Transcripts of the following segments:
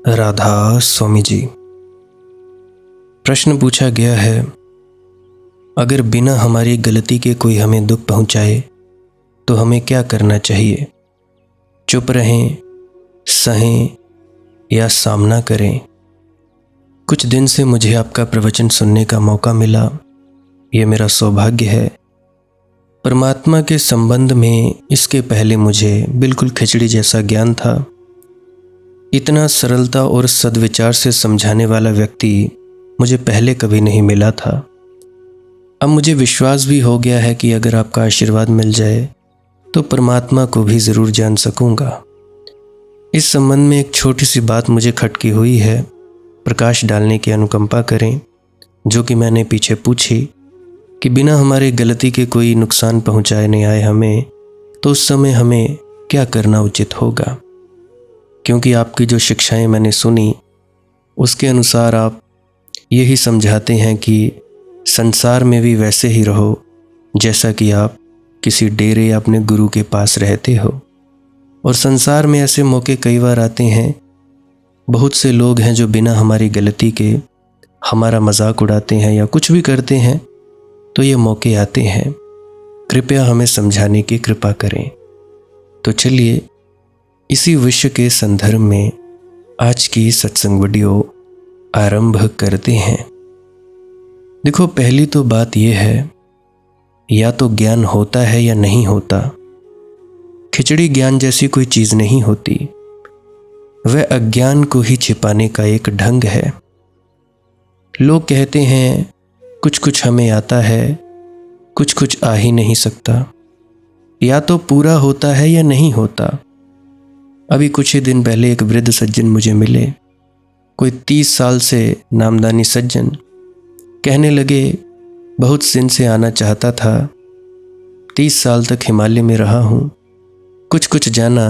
राधा स्वामी जी। प्रश्न पूछा गया है, अगर बिना हमारी गलती के कोई हमें दुख पहुंचाए तो हमें क्या करना चाहिए? चुप रहें, सहें या सामना करें? कुछ दिन से मुझे आपका प्रवचन सुनने का मौका मिला। ये मेरा सौभाग्य है। परमात्मा के संबंध में इसके पहले मुझे बिल्कुल खिचड़ी जैसा ज्ञान था। इतना सरलता और सद्विचार से समझाने वाला व्यक्ति मुझे पहले कभी नहीं मिला था। अब मुझे विश्वास भी हो गया है कि अगर आपका आशीर्वाद मिल जाए तो परमात्मा को भी ज़रूर जान सकूंगा। इस संबंध में एक छोटी सी बात मुझे खटकी हुई है, प्रकाश डालने की अनुकंपा करें, जो कि मैंने पीछे पूछी कि बिना हमारी गलती के कोई नुकसान पहुंचाए नहीं आए हमें, तो उस समय हमें क्या करना उचित होगा। क्योंकि आपकी जो शिक्षाएं मैंने सुनी उसके अनुसार आप यही समझाते हैं कि संसार में भी वैसे ही रहो जैसा कि आप किसी डेरे या अपने गुरु के पास रहते हो। और संसार में ऐसे मौके कई बार आते हैं, बहुत से लोग हैं जो बिना हमारी गलती के हमारा मजाक उड़ाते हैं या कुछ भी करते हैं, तो ये मौके आते हैं। कृपया हमें समझाने की कृपा करें। तो चलिए इसी विषय के संदर्भ में आज की सत्संग वीडियो आरंभ करते हैं। देखो, पहली तो बात यह है, या तो ज्ञान होता है या नहीं होता। खिचड़ी ज्ञान जैसी कोई चीज़ नहीं होती, वह अज्ञान को ही छिपाने का एक ढंग है। लोग कहते हैं कुछ कुछ हमें आता है, कुछ कुछ आ ही नहीं सकता। या तो पूरा होता है या नहीं होता। अभी कुछ ही दिन पहले एक वृद्ध सज्जन मुझे मिले, कोई 30 साल से नामदानी सज्जन। कहने लगे, बहुत दिन से आना चाहता था, 30 साल तक हिमालय में रहा हूँ, कुछ कुछ जाना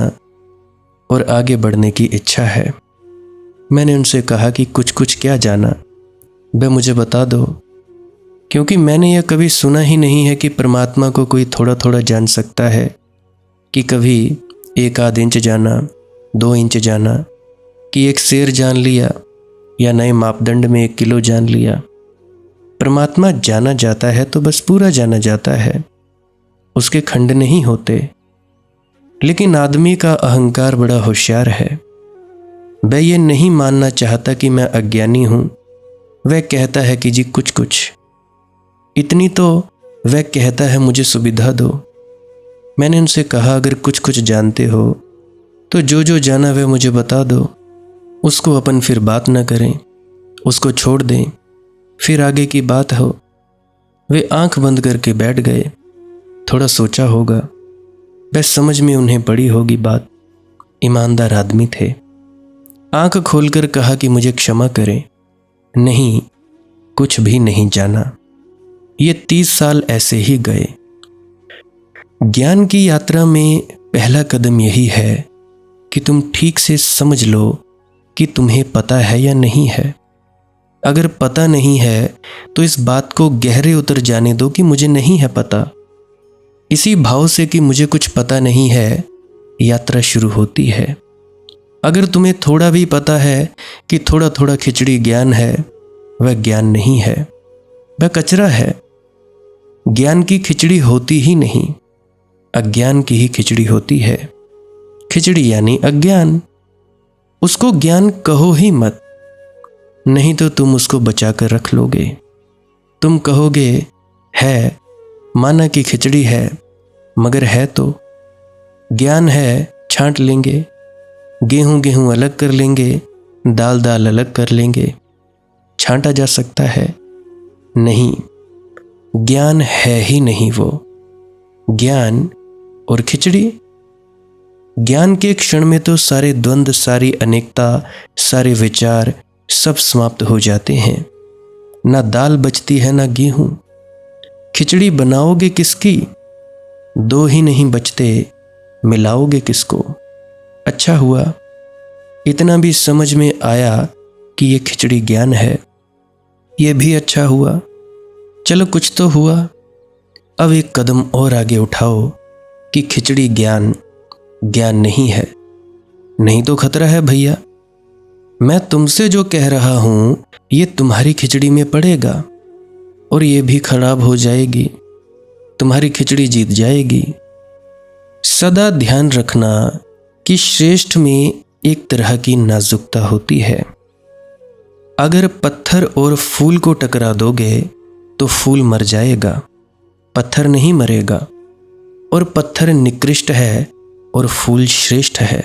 और आगे बढ़ने की इच्छा है। मैंने उनसे कहा कि कुछ कुछ क्या जाना, वह मुझे बता दो, क्योंकि मैंने यह कभी सुना ही नहीं है कि परमात्मा को कोई थोड़ा थोड़ा जान सकता है, कि कभी 1 आध इंच जाना, 2 इंच जाना, कि एक शेर जान लिया या नए मापदंड में 1 किलो जान लिया। परमात्मा जाना जाता है तो बस पूरा जाना जाता है, उसके खंड नहीं होते। लेकिन आदमी का अहंकार बड़ा होशियार है। वह ये नहीं मानना चाहता कि मैं अज्ञानी हूँ। वह कहता है कि जी कुछ कुछ, इतनी तो वह कहता है मुझे सुविधा दो। मैंने उनसे कहा, अगर कुछ कुछ जानते हो तो जो जो जाना वह मुझे बता दो, उसको अपन फिर बात ना करें, उसको छोड़ दें, फिर आगे की बात हो। वे आंख बंद करके बैठ गए। थोड़ा सोचा होगा, वह समझ में उन्हें पड़ी होगी बात। ईमानदार आदमी थे। आंख खोलकर कहा कि मुझे क्षमा करें, नहीं, कुछ भी नहीं जाना। ये 30 साल ऐसे ही गए। ज्ञान की यात्रा में पहला कदम यही है कि तुम ठीक से समझ लो कि तुम्हें पता है या नहीं है। अगर पता नहीं है तो इस बात को गहरे उतर जाने दो कि मुझे नहीं है पता। इसी भाव से कि मुझे कुछ पता नहीं है, यात्रा शुरू होती है। अगर तुम्हें थोड़ा भी पता है कि थोड़ा थोड़ा खिचड़ी ज्ञान है, वह ज्ञान नहीं है, वह कचरा है। ज्ञान की खिचड़ी होती ही नहीं, अज्ञान की ही खिचड़ी होती है। खिचड़ी यानी अज्ञान। उसको ज्ञान कहो ही मत, नहीं तो तुम उसको बचा कर रख लोगे। तुम कहोगे है, माना कि खिचड़ी है, मगर है तो ज्ञान है, छांट लेंगे, गेहूं गेहूं अलग कर लेंगे, दाल दाल अलग कर लेंगे। छांटा जा सकता है? नहीं, ज्ञान है ही नहीं वो। ज्ञान और खिचड़ी, ज्ञान के क्षण में तो सारे द्वंद्व, सारी अनेकता, सारे विचार सब समाप्त हो जाते हैं। ना दाल बचती है ना गेहूं। खिचड़ी बनाओगे किसकी? 2 ही नहीं बचते, मिलाओगे किसको? अच्छा हुआ इतना भी समझ में आया कि ये खिचड़ी ज्ञान है, ये भी अच्छा हुआ। चलो कुछ तो हुआ। अब एक कदम और आगे उठाओ कि खिचड़ी ज्ञान नहीं है। नहीं तो खतरा है भैया। मैं तुमसे जो कह रहा हूं ये तुम्हारी खिचड़ी में पड़ेगा और ये भी खराब हो जाएगी, तुम्हारी खिचड़ी जीत जाएगी। सदा ध्यान रखना कि श्रेष्ठ में एक तरह की नाजुकता होती है। अगर पत्थर और फूल को टकरा दोगे तो फूल मर जाएगा, पत्थर नहीं मरेगा। और पत्थर निकृष्ट है और फूल श्रेष्ठ है।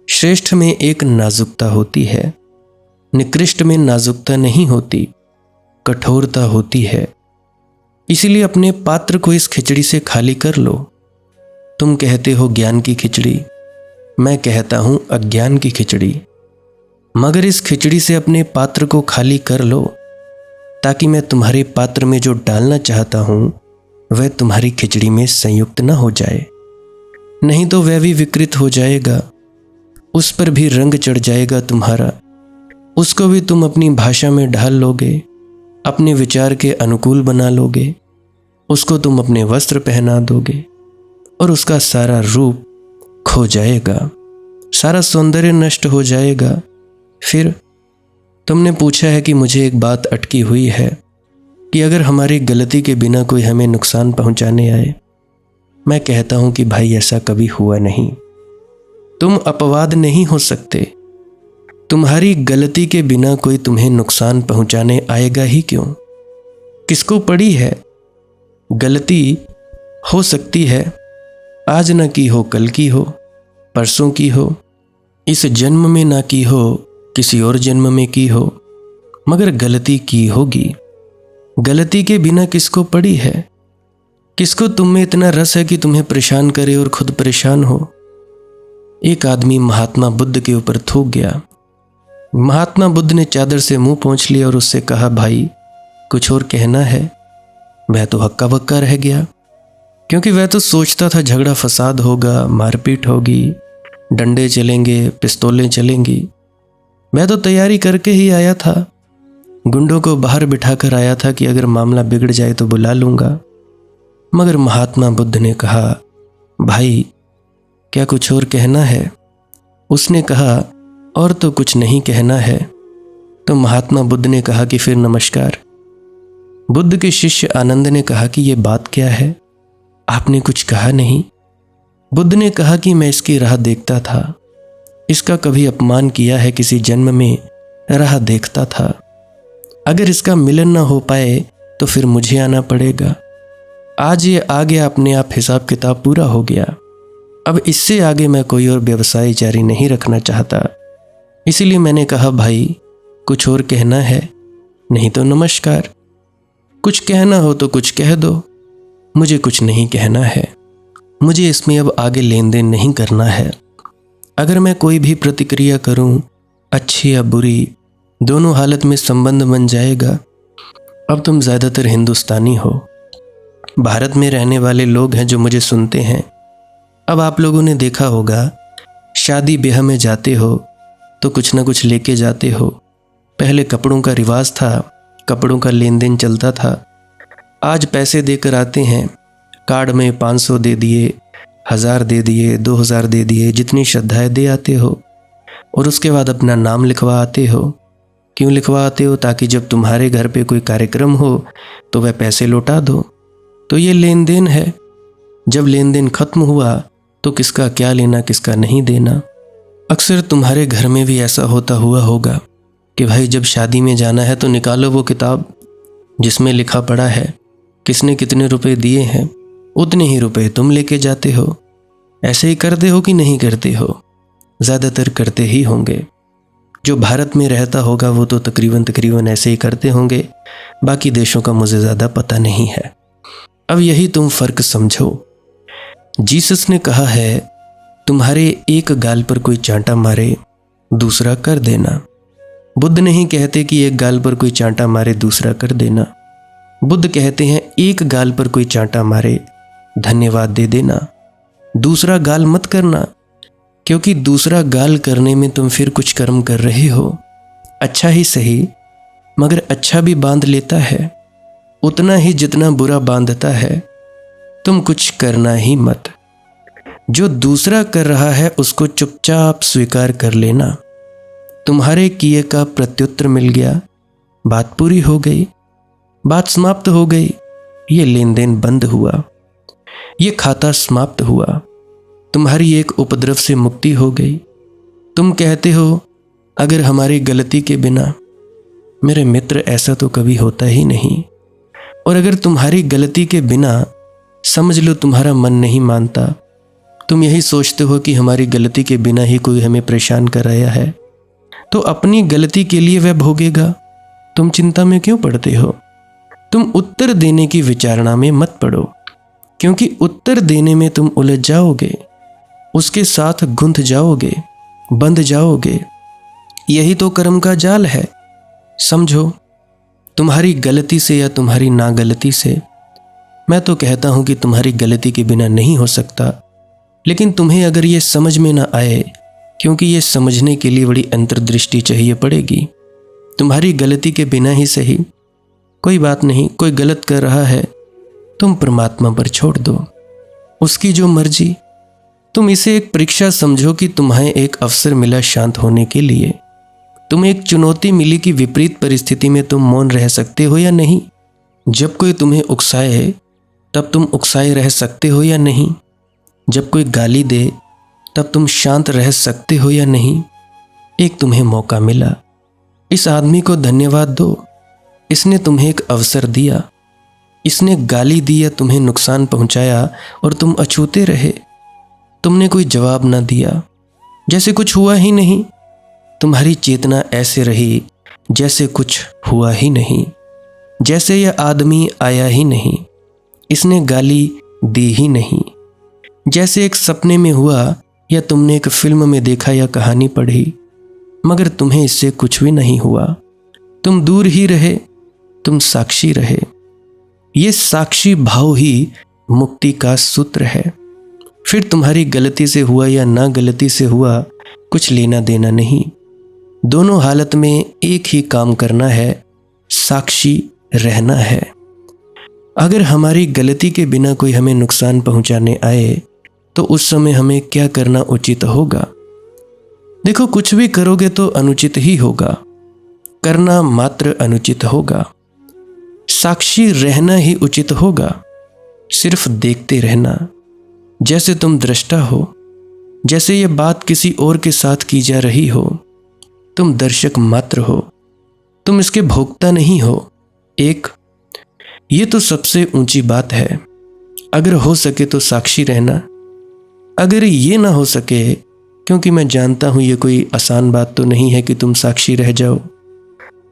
श्रेष्ठ में एक नाजुकता होती है, निकृष्ट में नाजुकता नहीं होती, कठोरता होती है। इसलिए अपने पात्र को इस खिचड़ी से खाली कर लो। तुम कहते हो ज्ञान की खिचड़ी, मैं कहता हूं अज्ञान की खिचड़ी। मगर इस खिचड़ी से अपने पात्र को खाली कर लो ताकि मैं तुम्हारे पात्र में जो डालना चाहता हूं वह तुम्हारी खिचड़ी में संयुक्त न हो जाए। नहीं तो वह भी विकृत हो जाएगा, उस पर भी रंग चढ़ जाएगा तुम्हारा, उसको भी तुम अपनी भाषा में ढाल लोगे, अपने विचार के अनुकूल बना लोगे, उसको तुम अपने वस्त्र पहना दोगे और उसका सारा रूप खो जाएगा, सारा सौंदर्य नष्ट हो जाएगा। फिर तुमने पूछा है कि मुझे एक बात अटकी हुई है कि अगर हमारी गलती के बिना कोई हमें नुकसान पहुंचाने आए। मैं कहता हूं कि भाई ऐसा कभी हुआ नहीं। तुम अपवाद नहीं हो सकते। तुम्हारी गलती के बिना कोई तुम्हें नुकसान पहुंचाने आएगा ही क्यों? किसको पड़ी है? गलती हो सकती है आज न की हो, कल की हो, परसों की हो, इस जन्म में ना की हो, किसी और जन्म में की हो, मगर गलती की होगी। गलती के बिना किसको पड़ी है? किसको तुम में इतना रस है कि तुम्हें परेशान करे और खुद परेशान हो? एक आदमी महात्मा बुद्ध के ऊपर थूक गया। महात्मा बुद्ध ने चादर से मुंह पोंछ लिया और उससे कहा, भाई कुछ और कहना है? वह तो हक्का बक्का रह गया, क्योंकि वह तो सोचता था झगड़ा फसाद होगा, मारपीट होगी, डंडे चलेंगे, पिस्तौलें चलेंगी। मैं तो तैयारी करके ही आया था, गुंडों को बाहर बिठाकर आया था कि अगर मामला बिगड़ जाए तो बुला लूंगा। मगर महात्मा बुद्ध ने कहा, भाई क्या कुछ और कहना है? उसने कहा, और तो कुछ नहीं कहना है। तो महात्मा बुद्ध ने कहा कि फिर नमस्कार। बुद्ध के शिष्य आनंद ने कहा कि यह बात क्या है, आपने कुछ कहा नहीं। बुद्ध ने कहा कि मैं इसकी राह देखता था, इसका कभी अपमान किया है किसी जन्म में, राह देखता था। अगर इसका मिलन ना हो पाए तो फिर मुझे आना पड़ेगा। आज ये आ गया, अपने आप हिसाब किताब पूरा हो गया। अब इससे आगे मैं कोई और व्यवसाय जारी नहीं रखना चाहता। इसीलिए मैंने कहा, भाई कुछ और कहना है? नहीं तो नमस्कार। कुछ कहना हो तो कुछ कह दो। मुझे कुछ नहीं कहना है। मुझे इसमें अब आगे लेन देन नहीं करना है। अगर मैं कोई भी प्रतिक्रिया करूं, अच्छी या बुरी, दोनों हालत में संबंध बन जाएगा। अब तुम ज़्यादातर हिंदुस्तानी हो, भारत में रहने वाले लोग हैं जो मुझे सुनते हैं। अब आप लोगों ने देखा होगा, शादी ब्याह में जाते हो तो कुछ ना कुछ लेके जाते हो। पहले कपड़ों का रिवाज था, कपड़ों का लेन देन चलता था। आज पैसे देकर आते हैं, कार्ड में 500 दे दिए, 1000 दे दिए, 2000 दे दिए, जितनी श्रद्धाएं दे आते हो और उसके बाद अपना नाम लिखवा आते हो। क्यों लिखवा आते हो? ताकि जब तुम्हारे घर पे कोई कार्यक्रम हो तो वह पैसे लौटा दो। तो ये लेन देन है। जब लेन देन खत्म हुआ तो किसका क्या लेना, किसका नहीं देना। अक्सर तुम्हारे घर में भी ऐसा होता हुआ होगा कि भाई जब शादी में जाना है तो निकालो वो किताब जिसमें लिखा पड़ा है किसने कितने रुपए दिए हैं, उतने ही रुपए तुम लेके जाते हो। ऐसे ही करते हो कि नहीं करते हो? ज़्यादातर करते ही होंगे। जो भारत में रहता होगा वो तो तकरीबन ऐसे ही करते होंगे। बाकी देशों का मुझे ज़्यादा पता नहीं है। अब यही तुम फ़र्क समझो। जीसस ने कहा है, तुम्हारे एक गाल पर कोई चांटा मारे दूसरा कर देना। बुद्ध नहीं कहते कि एक गाल पर कोई चांटा मारे दूसरा कर देना। बुद्ध कहते हैं एक गाल पर कोई चांटा मारे धन्यवाद दे देना, दूसरा गाल मत करना। क्योंकि दूसरा गाल करने में तुम फिर कुछ कर्म कर रहे हो। अच्छा ही सही, मगर अच्छा भी बांध लेता है उतना ही जितना बुरा बांधता है। तुम कुछ करना ही मत। जो दूसरा कर रहा है उसको चुपचाप स्वीकार कर लेना। तुम्हारे किए का प्रत्युत्तर मिल गया, बात पूरी हो गई, बात समाप्त हो गई, ये लेन देन बंद हुआ, ये खाता समाप्त हुआ, तुम्हारी एक उपद्रव से मुक्ति हो गई। तुम कहते हो अगर हमारी गलती के बिना, मेरे मित्र ऐसा तो कभी होता ही नहीं। और अगर तुम्हारी गलती के बिना समझ लो तुम्हारा मन नहीं मानता, तुम यही सोचते हो कि हमारी गलती के बिना ही कोई हमें परेशान कराया है, तो अपनी गलती के लिए वह भोगेगा। तुम चिंता में क्यों पड़ते हो? तुम उत्तर देने की विचारणा में मत पड़ो, क्योंकि उत्तर देने में तुम उलझ जाओगे, उसके साथ गुंथ जाओगे, बंध जाओगे। यही तो कर्म का जाल है। समझो, तुम्हारी गलती से या तुम्हारी ना गलती से, मैं तो कहता हूं कि तुम्हारी गलती के बिना नहीं हो सकता, लेकिन तुम्हें अगर ये समझ में ना आए, क्योंकि ये समझने के लिए बड़ी अंतर्दृष्टि चाहिए पड़ेगी। तुम्हारी गलती के बिना ही सही, कोई बात नहीं, कोई गलत कर रहा है, तुम परमात्मा पर छोड़ दो, उसकी जो मर्जी। तुम इसे एक परीक्षा समझो कि तुम्हें एक अवसर मिला शांत होने के लिए, तुम्हें एक चुनौती मिली कि विपरीत परिस्थिति में तुम मौन रह सकते हो या नहीं। जब कोई तुम्हें उकसाए तब तुम उकसाए रह सकते हो या नहीं। जब कोई गाली दे तब तुम शांत रह सकते हो या नहीं। एक तुम्हें मौका मिला, इस आदमी को धन्यवाद दो, इसने तुम्हें एक अवसर दिया। इसने गाली दी या तुम्हें नुकसान पहुंचाया और तुम अछूते रहे, तुमने कोई जवाब ना दिया, जैसे कुछ हुआ ही नहीं। तुम्हारी चेतना ऐसे रही जैसे कुछ हुआ ही नहीं, जैसे यह आदमी आया ही नहीं, इसने गाली दी ही नहीं, जैसे एक सपने में हुआ या तुमने एक फिल्म में देखा या कहानी पढ़ी, मगर तुम्हें इससे कुछ भी नहीं हुआ। तुम दूर ही रहे, तुम साक्षी रहे। ये साक्षी भाव ही मुक्ति का सूत्र है। फिर तुम्हारी गलती से हुआ या ना गलती से हुआ, कुछ लेना देना नहीं। दोनों हालत में एक ही काम करना है, साक्षी रहना है। अगर हमारी गलती के बिना कोई हमें नुकसान पहुंचाने आए, तो उस समय हमें क्या करना उचित होगा? देखो, कुछ भी करोगे तो अनुचित ही होगा, करना मात्र अनुचित होगा। साक्षी रहना ही उचित होगा। सिर्फ देखते रहना, जैसे तुम दृष्टा हो, जैसे ये बात किसी और के साथ की जा रही हो। तुम दर्शक मात्र हो, तुम इसके भोक्ता नहीं हो। ये तो सबसे ऊंची बात है। अगर हो सके तो साक्षी रहना। अगर ये ना हो सके, क्योंकि मैं जानता हूं ये कोई आसान बात तो नहीं है कि तुम साक्षी रह जाओ,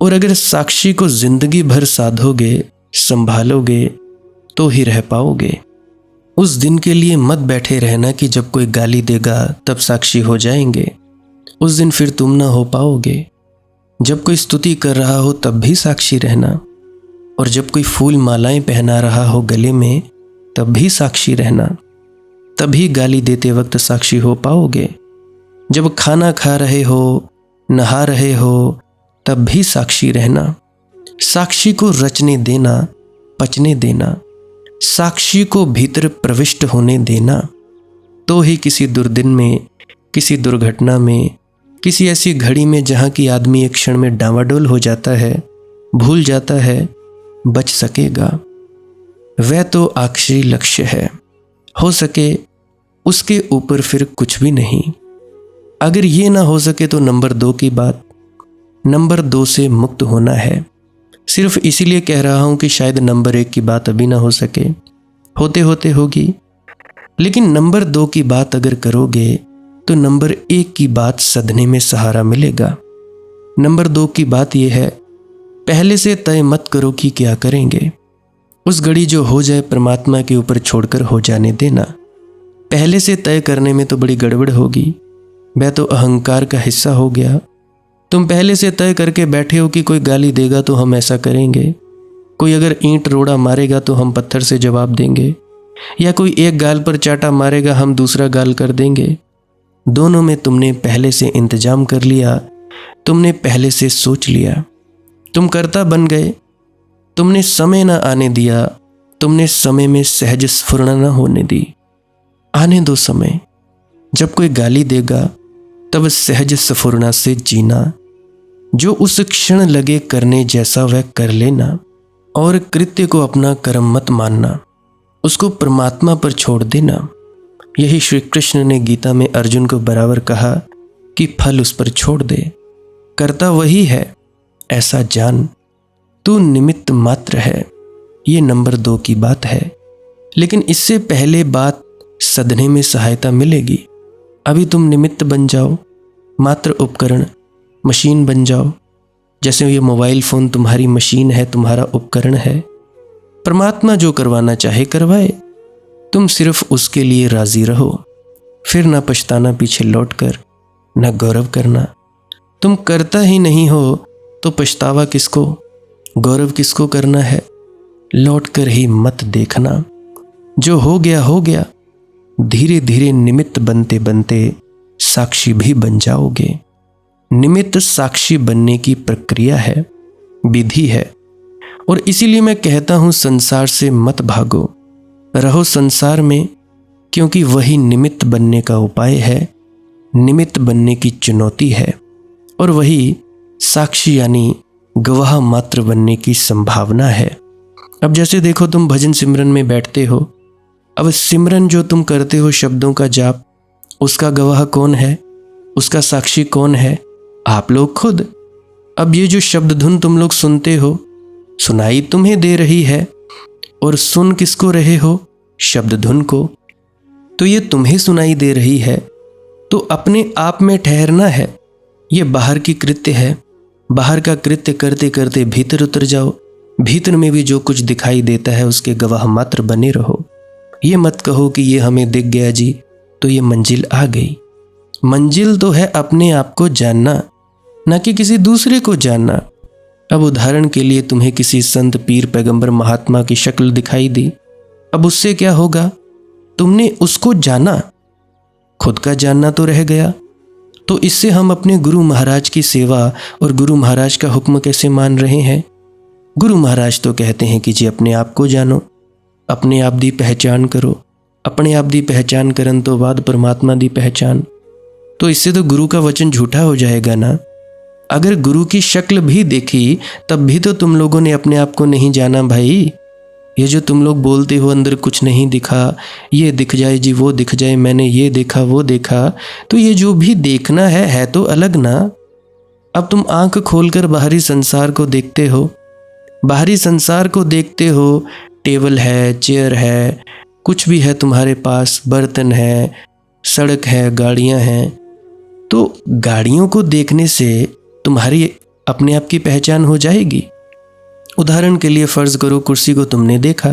और अगर साक्षी को जिंदगी भर साधोगे, संभालोगे, तो ही रह पाओगे। उस दिन के लिए मत बैठे रहना कि जब कोई गाली देगा तब साक्षी हो जाएंगे। उस दिन फिर तुम ना हो पाओगे। जब कोई स्तुति कर रहा हो तब भी साक्षी रहना, और जब कोई फूल मालाएं पहना रहा हो गले में तब भी साक्षी रहना। तभी गाली देते वक्त साक्षी हो पाओगे। जब खाना खा रहे हो, नहा रहे हो, तब भी साक्षी रहना। साक्षी को रचने देना, पचने देना, साक्षी को भीतर प्रविष्ट होने देना, तो ही किसी दुर्दिन में, किसी दुर्घटना में, किसी ऐसी घड़ी में जहाँ की आदमी एक क्षण में डांवाडोल हो जाता है, भूल जाता है, बच सकेगा। वह तो आखिरी लक्ष्य है। हो सके उसके ऊपर फिर कुछ भी नहीं। अगर ये ना हो सके तो नंबर 2 की बात, नंबर 2 से मुक्त होना है। सिर्फ इसीलिए कह रहा हूं कि शायद नंबर 1 की बात अभी ना हो सके, होते होते होगी, लेकिन नंबर 2 की बात अगर करोगे तो नंबर 1 की बात सधने में सहारा मिलेगा। नंबर 2 की बात यह है, पहले से तय मत करो कि क्या करेंगे। उस घड़ी जो हो जाए परमात्मा के ऊपर छोड़कर हो जाने देना। पहले से तय करने में तो बड़ी गड़बड़ होगी, वह तो अहंकार का हिस्सा हो गया। तुम पहले से तय करके बैठे हो कि कोई गाली देगा तो हम ऐसा करेंगे, कोई अगर ईंट रोड़ा मारेगा तो हम पत्थर से जवाब देंगे, या कोई एक गाल पर चाटा मारेगा हम दूसरा गाल कर देंगे। दोनों में तुमने पहले से इंतजाम कर लिया, तुमने पहले से सोच लिया, तुम कर्ता बन गए। तुमने समय ना आने दिया, तुमने समय में सहज स्फुरना ना होने दी। आने दो समय। जब कोई गाली देगा तब सहज स्फुरना से जीना, जो उस क्षण लगे करने जैसा वह कर लेना, और कृत्य को अपना कर्म मत मानना, उसको परमात्मा पर छोड़ देना। यही श्री कृष्ण ने गीता में अर्जुन को बराबर कहा कि फल उस पर छोड़ दे, करता वही है ऐसा जान, तू निमित्त मात्र है। ये नंबर 2 की बात है। लेकिन इससे पहले बात सधने में सहायता मिलेगी। अभी तुम निमित्त बन जाओ, मात्र उपकरण, मशीन बन जाओ। जैसे ये मोबाइल फ़ोन तुम्हारी मशीन है, तुम्हारा उपकरण है। परमात्मा जो करवाना चाहे करवाए, तुम सिर्फ उसके लिए राजी रहो। फिर ना पछताना पीछे लौटकर, ना गौरव करना। तुम करता ही नहीं हो तो पछतावा किसको, गौरव किसको करना है। लौट कर ही मत देखना। जो हो गया, धीरे धीरे निमित्त बनते बनते साक्षी भी बन जाओगे। निमित्त साक्षी बनने की प्रक्रिया है, विधि है। और इसीलिए मैं कहता हूं संसार से मत भागो, रहो संसार में, क्योंकि वही निमित्त बनने का उपाय है, निमित्त बनने की चुनौती है, और वही साक्षी यानी गवाह मात्र बनने की संभावना है। अब जैसे देखो, तुम भजन सिमरन में बैठते हो। अब सिमरन जो तुम करते हो, शब्दों का जाप, उसका गवाह कौन है, उसका साक्षी कौन है? आप लोग खुद। अब ये जो शब्द धुन तुम लोग सुनते हो, सुनाई तुम्हें दे रही है, और सुन किसको रहे हो? शब्द धुन को। तो ये तुम्हें सुनाई दे रही है, तो अपने आप में ठहरना है। ये बाहर की कृत्य है। बाहर का कृत्य करते करते भीतर उतर जाओ। भीतर में भी जो कुछ दिखाई देता है उसके गवाह मात्र बने रहो। ये मत कहो कि ये हमें दिख गया जी तो ये मंजिल आ गई। मंजिल तो है अपने आप को जानना, ना कि किसी दूसरे को जानना। अब उदाहरण के लिए तुम्हें किसी संत, पीर, पैगंबर, महात्मा की शक्ल दिखाई दी। अब उससे क्या होगा? तुमने उसको जाना, खुद का जानना तो रह गया। तो इससे हम अपने गुरु महाराज की सेवा और गुरु महाराज का हुक्म कैसे मान रहे हैं? गुरु महाराज तो कहते हैं कि जी अपने आप को जानो, अपने आप दी पहचान करो, अपने आप दी पहचान करन तो बाद परमात्मा दी पहचान। तो इससे तो गुरु का वचन झूठा हो जाएगा ना। अगर गुरु की शक्ल भी देखी तब भी तो तुम लोगों ने अपने आप को नहीं जाना भाई। ये जो तुम लोग बोलते हो अंदर कुछ नहीं दिखा, ये दिख जाए जी, वो दिख जाए, मैंने ये देखा वो देखा, तो ये जो भी देखना है तो अलग ना। अब तुम आंख खोलकर बाहरी संसार को देखते हो, बाहरी संसार को देखते हो, टेबल है, चेयर है, कुछ भी है तुम्हारे पास, बर्तन है, सड़क है, गाड़ियां हैं। तो गाड़ियों को देखने से तुम्हारी अपने आप की पहचान हो जाएगी। उदाहरण के लिए फर्ज करो कुर्सी को तुमने देखा।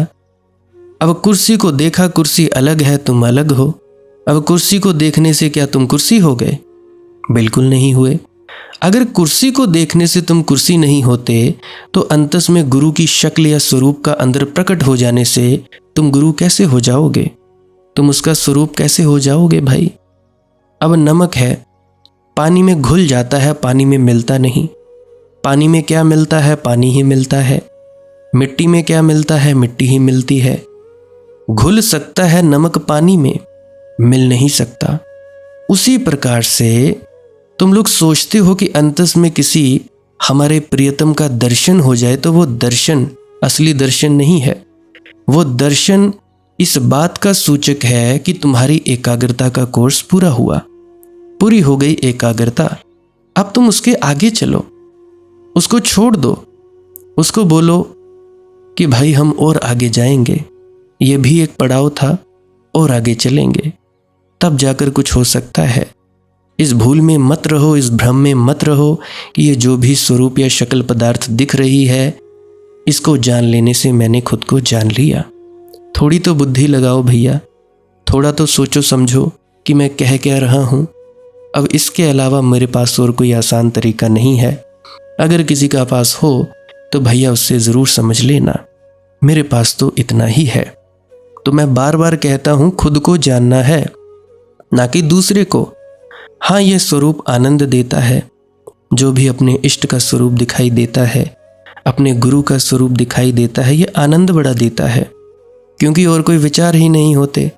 अब कुर्सी को देखा, कुर्सी अलग है, तुम अलग हो। अब कुर्सी को देखने से क्या तुम कुर्सी हो गए? बिल्कुल नहीं हुए। अगर कुर्सी को देखने से तुम कुर्सी नहीं होते तो अंतस में गुरु की शक्ल या स्वरूप का अंदर प्रकट हो जाने से तुम गुरु कैसे हो जाओगे? तुम उसका स्वरूप कैसे हो जाओगे भाई? अब नमक है, पानी में घुल जाता है, पानी में मिलता नहीं। पानी में क्या मिलता है? पानी ही मिलता है। मिट्टी में क्या मिलता है? मिट्टी ही मिलती है। घुल सकता है नमक पानी में, मिल नहीं सकता। उसी प्रकार से तुम लोग सोचते हो कि अंतस में किसी हमारे प्रियतम का दर्शन हो जाए तो वो दर्शन असली दर्शन नहीं है। वो दर्शन इस बात का सूचक है कि तुम्हारी एकाग्रता का कोर्स पूरा हुआ, पूरी हो गई एकाग्रता। अब तुम उसके आगे चलो, उसको छोड़ दो, उसको बोलो कि भाई हम और आगे जाएंगे, ये भी एक पड़ाव था, और आगे चलेंगे, तब जाकर कुछ हो सकता है। इस भूल में मत रहो, इस भ्रम में मत रहो कि ये जो भी स्वरूप या शक्ल पदार्थ दिख रही है, इसको जान लेने से मैंने खुद को जान लिया। थोड़ी तो बुद्धि लगाओ भैया, थोड़ा तो सोचो समझो कि मैं कह क्या रहा हूँ। अब इसके अलावा मेरे पास और कोई आसान तरीका नहीं है। अगर किसी का पास हो तो भैया उससे ज़रूर समझ लेना, मेरे पास तो इतना ही है। तो मैं बार बार कहता हूँ, खुद को जानना है, ना कि दूसरे को। हाँ, यह स्वरूप आनंद देता है। जो भी अपने इष्ट का स्वरूप दिखाई देता है, अपने गुरु का स्वरूप दिखाई देता है, ये आनंद बड़ा देता है, क्योंकि और कोई विचार ही नहीं होते।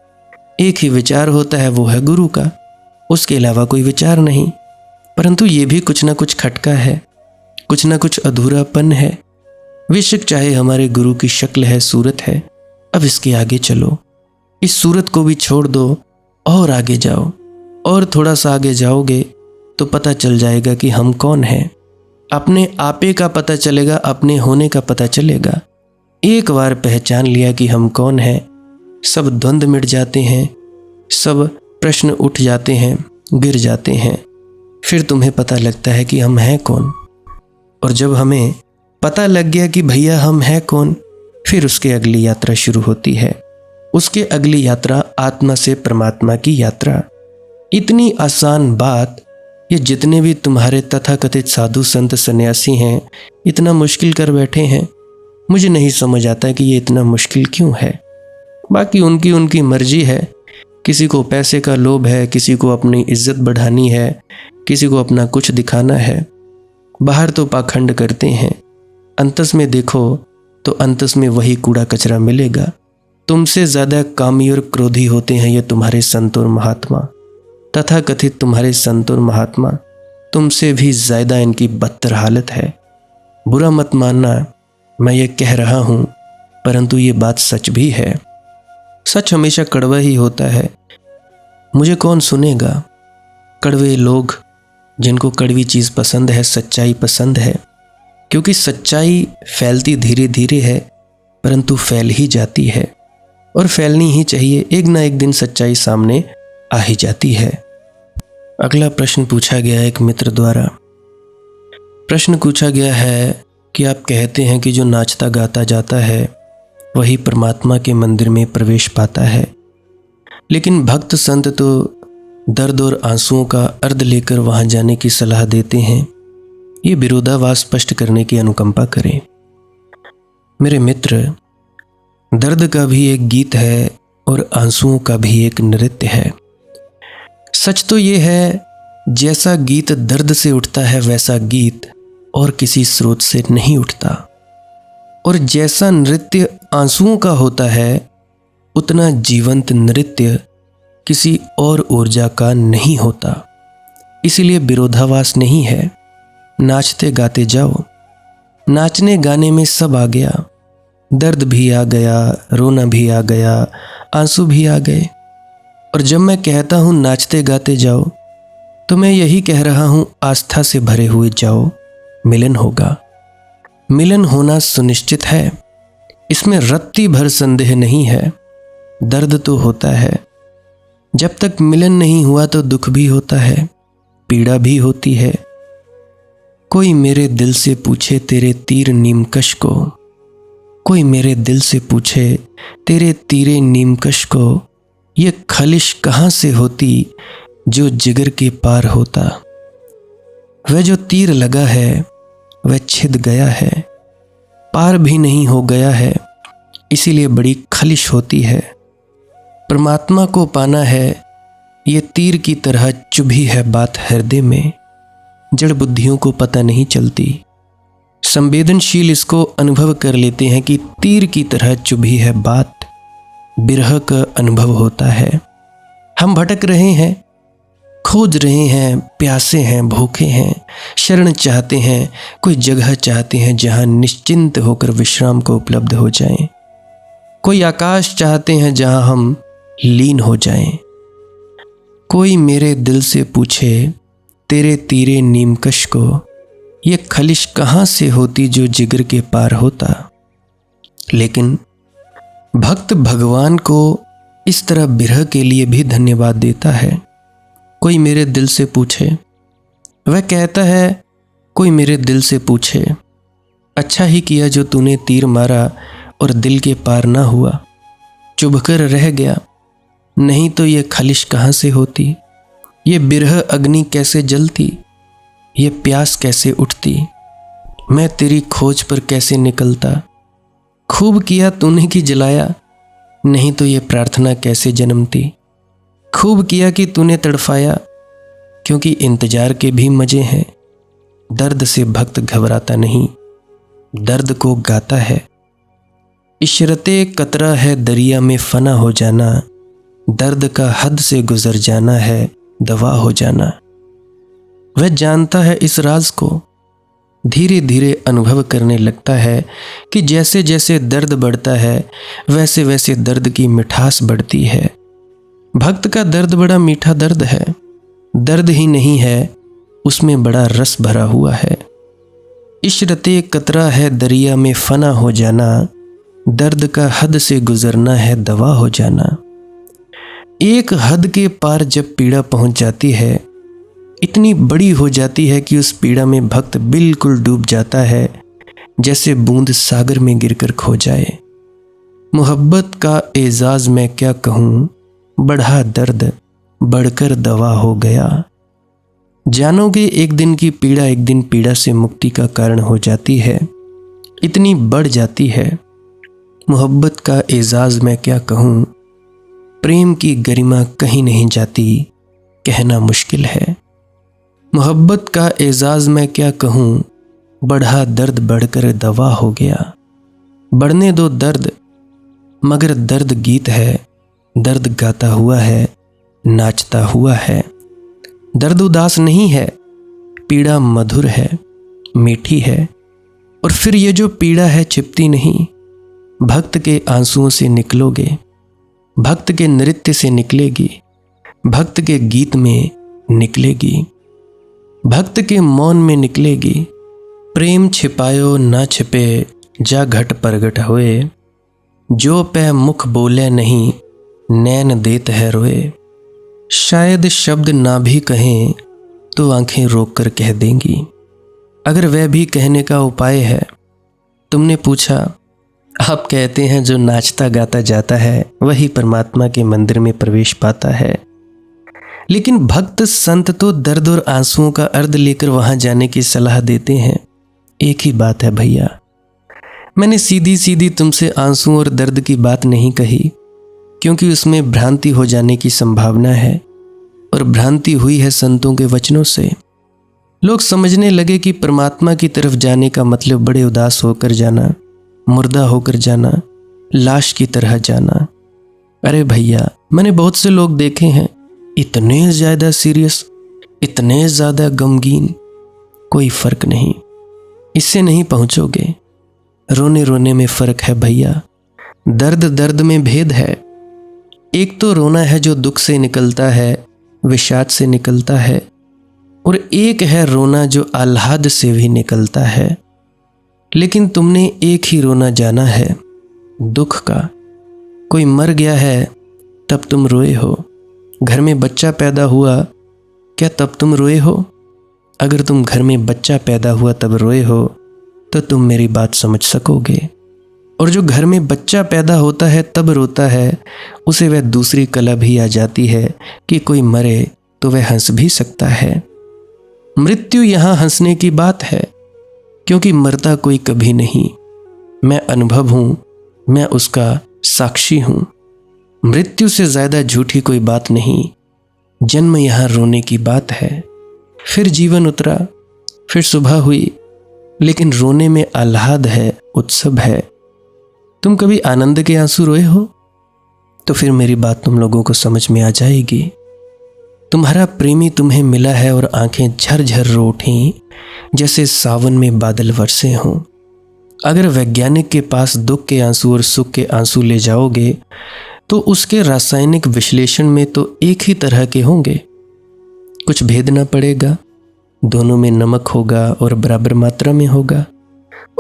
एक ही विचार होता है, वो है गुरु का, उसके अलावा कोई विचार नहीं। परंतु ये भी कुछ ना कुछ खटका है। कुछ ना कुछ अधूरापन है। बेशक चाहे हमारे गुरु की शक्ल है, सूरत है, अब इसके आगे चलो, इस सूरत को भी छोड़ दो और आगे जाओ। और थोड़ा सा आगे जाओगे तो पता चल जाएगा कि हम कौन हैं। अपने आपे का पता चलेगा, अपने होने का पता चलेगा। एक बार पहचान लिया कि हम कौन हैं, सब द्वंद्व मिट जाते हैं, सब प्रश्न उठ जाते हैं, गिर जाते हैं। फिर तुम्हें पता लगता है कि हम हैं कौन। और जब हमें पता लग गया कि भैया हम हैं कौन, फिर उसके अगली यात्रा शुरू होती है। उसके अगली यात्रा आत्मा से परमात्मा की यात्रा। इतनी आसान बात ये जितने भी तुम्हारे तथाकथित साधु संत सन्यासी हैं इतना मुश्किल कर बैठे हैं। मुझे नहीं समझ आता कि ये इतना मुश्किल क्यों है। बाकी उनकी मर्जी है। किसी को पैसे का लोभ है, किसी को अपनी इज्जत बढ़ानी है, किसी को अपना कुछ दिखाना है। बाहर तो पाखंड करते हैं, अंतस में देखो तो अंतस में वही कूड़ा कचरा मिलेगा। तुमसे ज़्यादा कामी और क्रोधी होते हैं ये तुम्हारे संत और महात्मा। तथाकथित तुम्हारे संत और महात्मा, तुमसे भी ज़्यादा इनकी बदतर हालत है। बुरा मत मानना, मैं ये कह रहा हूँ, परंतु ये बात सच भी है। सच हमेशा कड़वा ही होता है। मुझे कौन सुनेगा? कड़वे लोग जिनको कड़वी चीज़ पसंद है, सच्चाई पसंद है, क्योंकि सच्चाई फैलती धीरे धीरे है, परंतु फैल ही जाती है और फैलनी ही चाहिए। एक ना एक दिन सच्चाई सामने आ ही जाती है। अगला प्रश्न पूछा गया एक मित्र द्वारा। प्रश्न पूछा गया है कि आप कहते हैं कि जो नाचता गाता जाता है वही परमात्मा के मंदिर में प्रवेश पाता है, लेकिन भक्त संत तो दर्द और आंसुओं का अर्ध लेकर वहां जाने की सलाह देते हैं। ये विरोधाभास स्पष्ट करने की अनुकंपा करें। मेरे मित्र, दर्द का भी एक गीत है और आंसुओं का भी एक नृत्य है। सच तो ये है, जैसा गीत दर्द से उठता है वैसा गीत और किसी स्रोत से नहीं उठता, और जैसा नृत्य आंसुओं का होता है उतना जीवंत नृत्य किसी और ऊर्जा का नहीं होता। इसीलिए विरोधाभास नहीं है। नाचते गाते जाओ। नाचने गाने में सब आ गया, दर्द भी आ गया, रोना भी आ गया, आंसू भी आ गए। और जब मैं कहता हूँ नाचते गाते जाओ तो मैं यही कह रहा हूँ, आस्था से भरे हुए जाओ, मिलन होगा। मिलन होना सुनिश्चित है, इसमें रत्ती भर संदेह नहीं है। दर्द तो होता है, जब तक मिलन नहीं हुआ तो दुख भी होता है, पीड़ा भी होती है। कोई मेरे दिल से पूछे तेरे तीर नीमकश को, कोई मेरे दिल से पूछे तेरे तीरे नीमकश को, ये खलिश कहाँ से होती जो जिगर के पार होता। वह जो तीर लगा है वह छिद गया है, पार भी नहीं हो गया है, इसीलिए बड़ी खलिश होती है। परमात्मा को पाना है, ये तीर की तरह चुभी है बात हृदय में, जड़ बुद्धियों को पता नहीं चलती। संवेदनशील इसको अनुभव कर लेते हैं कि तीर की तरह चुभी है बात, बिरह का अनुभव होता है। हम भटक रहे हैं, खोज रहे हैं, प्यासे हैं, भूखे हैं, शरण चाहते हैं, कोई जगह चाहते हैं जहां निश्चिंत होकर विश्राम को उपलब्ध हो जाएं। कोई आकाश चाहते हैं जहां हम लीन हो जाएं। कोई मेरे दिल से पूछे तेरे तीरे नीमकश को, ये खलिश कहाँ से होती जो जिगर के पार होता। लेकिन भक्त भगवान को इस तरह बिरह के लिए भी धन्यवाद देता है। कोई मेरे दिल से पूछे, वह कहता है कोई मेरे दिल से पूछे, अच्छा ही किया जो तूने तीर मारा और दिल के पार ना हुआ, चुभकर रह गया, नहीं तो ये खलिश कहाँ से होती, ये बिरह अग्नि कैसे जलती, ये प्यास कैसे उठती, मैं तेरी खोज पर कैसे निकलता। खूब किया तूने कि जलाया, नहीं तो ये प्रार्थना कैसे जन्मती। खूब किया कि तूने तड़फाया, क्योंकि इंतजार के भी मजे हैं। दर्द से भक्त घबराता नहीं, दर्द को गाता है। इशरते कतरा है दरिया में फना हो जाना, दर्द का हद से गुजर जाना है दवा हो जाना। वह जानता है इस राज को, धीरे धीरे अनुभव करने लगता है कि जैसे जैसे दर्द बढ़ता है वैसे वैसे दर्द की मिठास बढ़ती है। भक्त का दर्द बड़ा मीठा दर्द है। दर्द ही नहीं है, उसमें बड़ा रस भरा हुआ है। इशरते कतरा है दरिया में फना हो जाना, दर्द का हद से गुजरना है दवा हो जाना। एक हद के पार जब पीड़ा पहुंच जाती है, इतनी बड़ी हो जाती है कि उस पीड़ा में भक्त बिल्कुल डूब जाता है, जैसे बूंद सागर में गिरकर खो जाए। मोहब्बत का एजाज मैं क्या कहूँ, बढ़ा दर्द बढ़कर दवा हो गया। जानोगे एक दिन की पीड़ा एक दिन पीड़ा से मुक्ति का कारण हो जाती है, इतनी बढ़ जाती है। मोहब्बत का एजाज मैं क्या कहूँ, प्रेम की गरिमा कहीं नहीं जाती, कहना मुश्किल है। मोहब्बत का एजाज मैं क्या कहूँ, बढ़ा दर्द बढ़कर दवा हो गया। बढ़ने दो दर्द, मगर दर्द गीत है, दर्द गाता हुआ है, नाचता हुआ है। दर्द उदास नहीं है, पीड़ा मधुर है, मीठी है। और फिर ये जो पीड़ा है छिपती नहीं, भक्त के आंसुओं से निकलोगे, भक्त के नृत्य से निकलेगी, भक्त के गीत में निकलेगी, भक्त के मौन में निकलेगी। प्रेम छिपायो ना छिपे, जा घट प्रगट होए, जो पै मुख बोले नहीं, नैन देत है रोए। शायद शब्द ना भी कहें तो आंखें रोक कर कह देंगी, अगर वह भी कहने का उपाय है। तुमने पूछा, आप कहते हैं जो नाचता गाता जाता है वही परमात्मा के मंदिर में प्रवेश पाता है। लेकिन भक्त संत तो दर्द और आंसुओं का अर्थ लेकर वहां जाने की सलाह देते हैं। एक ही बात है भैया, मैंने सीधी सीधी तुमसे आंसुओं और दर्द की बात नहीं कही, क्योंकि उसमें भ्रांति हो जाने की संभावना है, और भ्रांति हुई है संतों के वचनों से। लोग समझने लगे कि परमात्मा की तरफ जाने का मतलब बड़े उदास होकर जाना, मुर्दा होकर जाना, लाश की तरह जाना। अरे भैया, मैंने बहुत से लोग देखे हैं इतने ज्यादा सीरियस, इतने ज्यादा गमगीन, कोई फर्क नहीं, इससे नहीं पहुंचोगे। रोने रोने में फर्क है भैया, दर्द दर्द में भेद है। एक तो रोना है जो दुख से निकलता है, विषाद से निकलता है, और एक है रोना जो आह्लाद से भी निकलता है। लेकिन तुमने एक ही रोना जाना है, दुख का। कोई मर गया है तब तुम रोए हो, घर में बच्चा पैदा हुआ क्या तब तुम रोए हो? अगर तुम घर में बच्चा पैदा हुआ तब रोए हो तो तुम मेरी बात समझ सकोगे। और जो घर में बच्चा पैदा होता है तब रोता है, उसे वह दूसरी कला भी आ जाती है कि कोई मरे तो वह हंस भी सकता है। मृत्यु यहाँ हंसने की बात है, क्योंकि मरता कोई कभी नहीं। मैं अनुभव हूँ, मैं उसका साक्षी हूँ। मृत्यु से ज़्यादा झूठी कोई बात नहीं। जन्म यहाँ रोने की बात है, फिर जीवन उतरा, फिर सुबह हुई, लेकिन रोने में आह्लाद है, उत्सव है। तुम कभी आनंद के आंसू रोए हो? तो फिर मेरी बात तुम लोगों को समझ में आ जाएगी। तुम्हारा प्रेमी तुम्हें मिला है और आंखें झरझर रो उठी, जैसे सावन में बादल बरसे हों। अगर वैज्ञानिक के पास दुख के आंसू और सुख के आंसू ले जाओगे तो उसके रासायनिक विश्लेषण में तो एक ही तरह के होंगे, कुछ भेद ना पड़ेगा। दोनों में नमक होगा और बराबर मात्रा में होगा,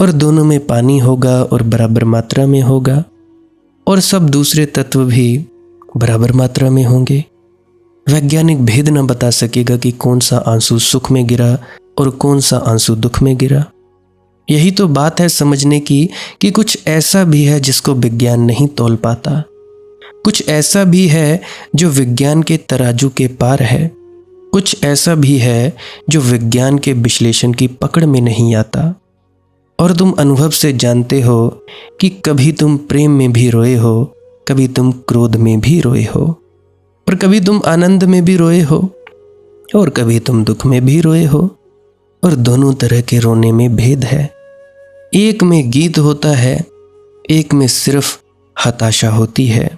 और दोनों में पानी होगा और बराबर मात्रा में होगा, और सब दूसरे तत्व भी बराबर मात्रा में होंगे। वैज्ञानिक भेद न बता सकेगा कि कौन सा आंसू सुख में गिरा और कौन सा आंसू दुख में गिरा। यही तो बात है समझने की कि कुछ ऐसा भी है जिसको विज्ञान नहीं तौल पाता, कुछ ऐसा भी है जो विज्ञान के तराजू के पार है, कुछ ऐसा भी है जो विज्ञान के विश्लेषण की पकड़ में नहीं आता। और तुम अनुभव से जानते हो कि कभी तुम प्रेम में भी रोए हो, कभी तुम क्रोध में भी रोए हो, और कभी तुम आनंद में भी रोए हो, और कभी तुम दुख में भी रोए हो। और दोनों तरह के रोने में भेद है। एक में गीत होता है, एक में सिर्फ हताशा होती है।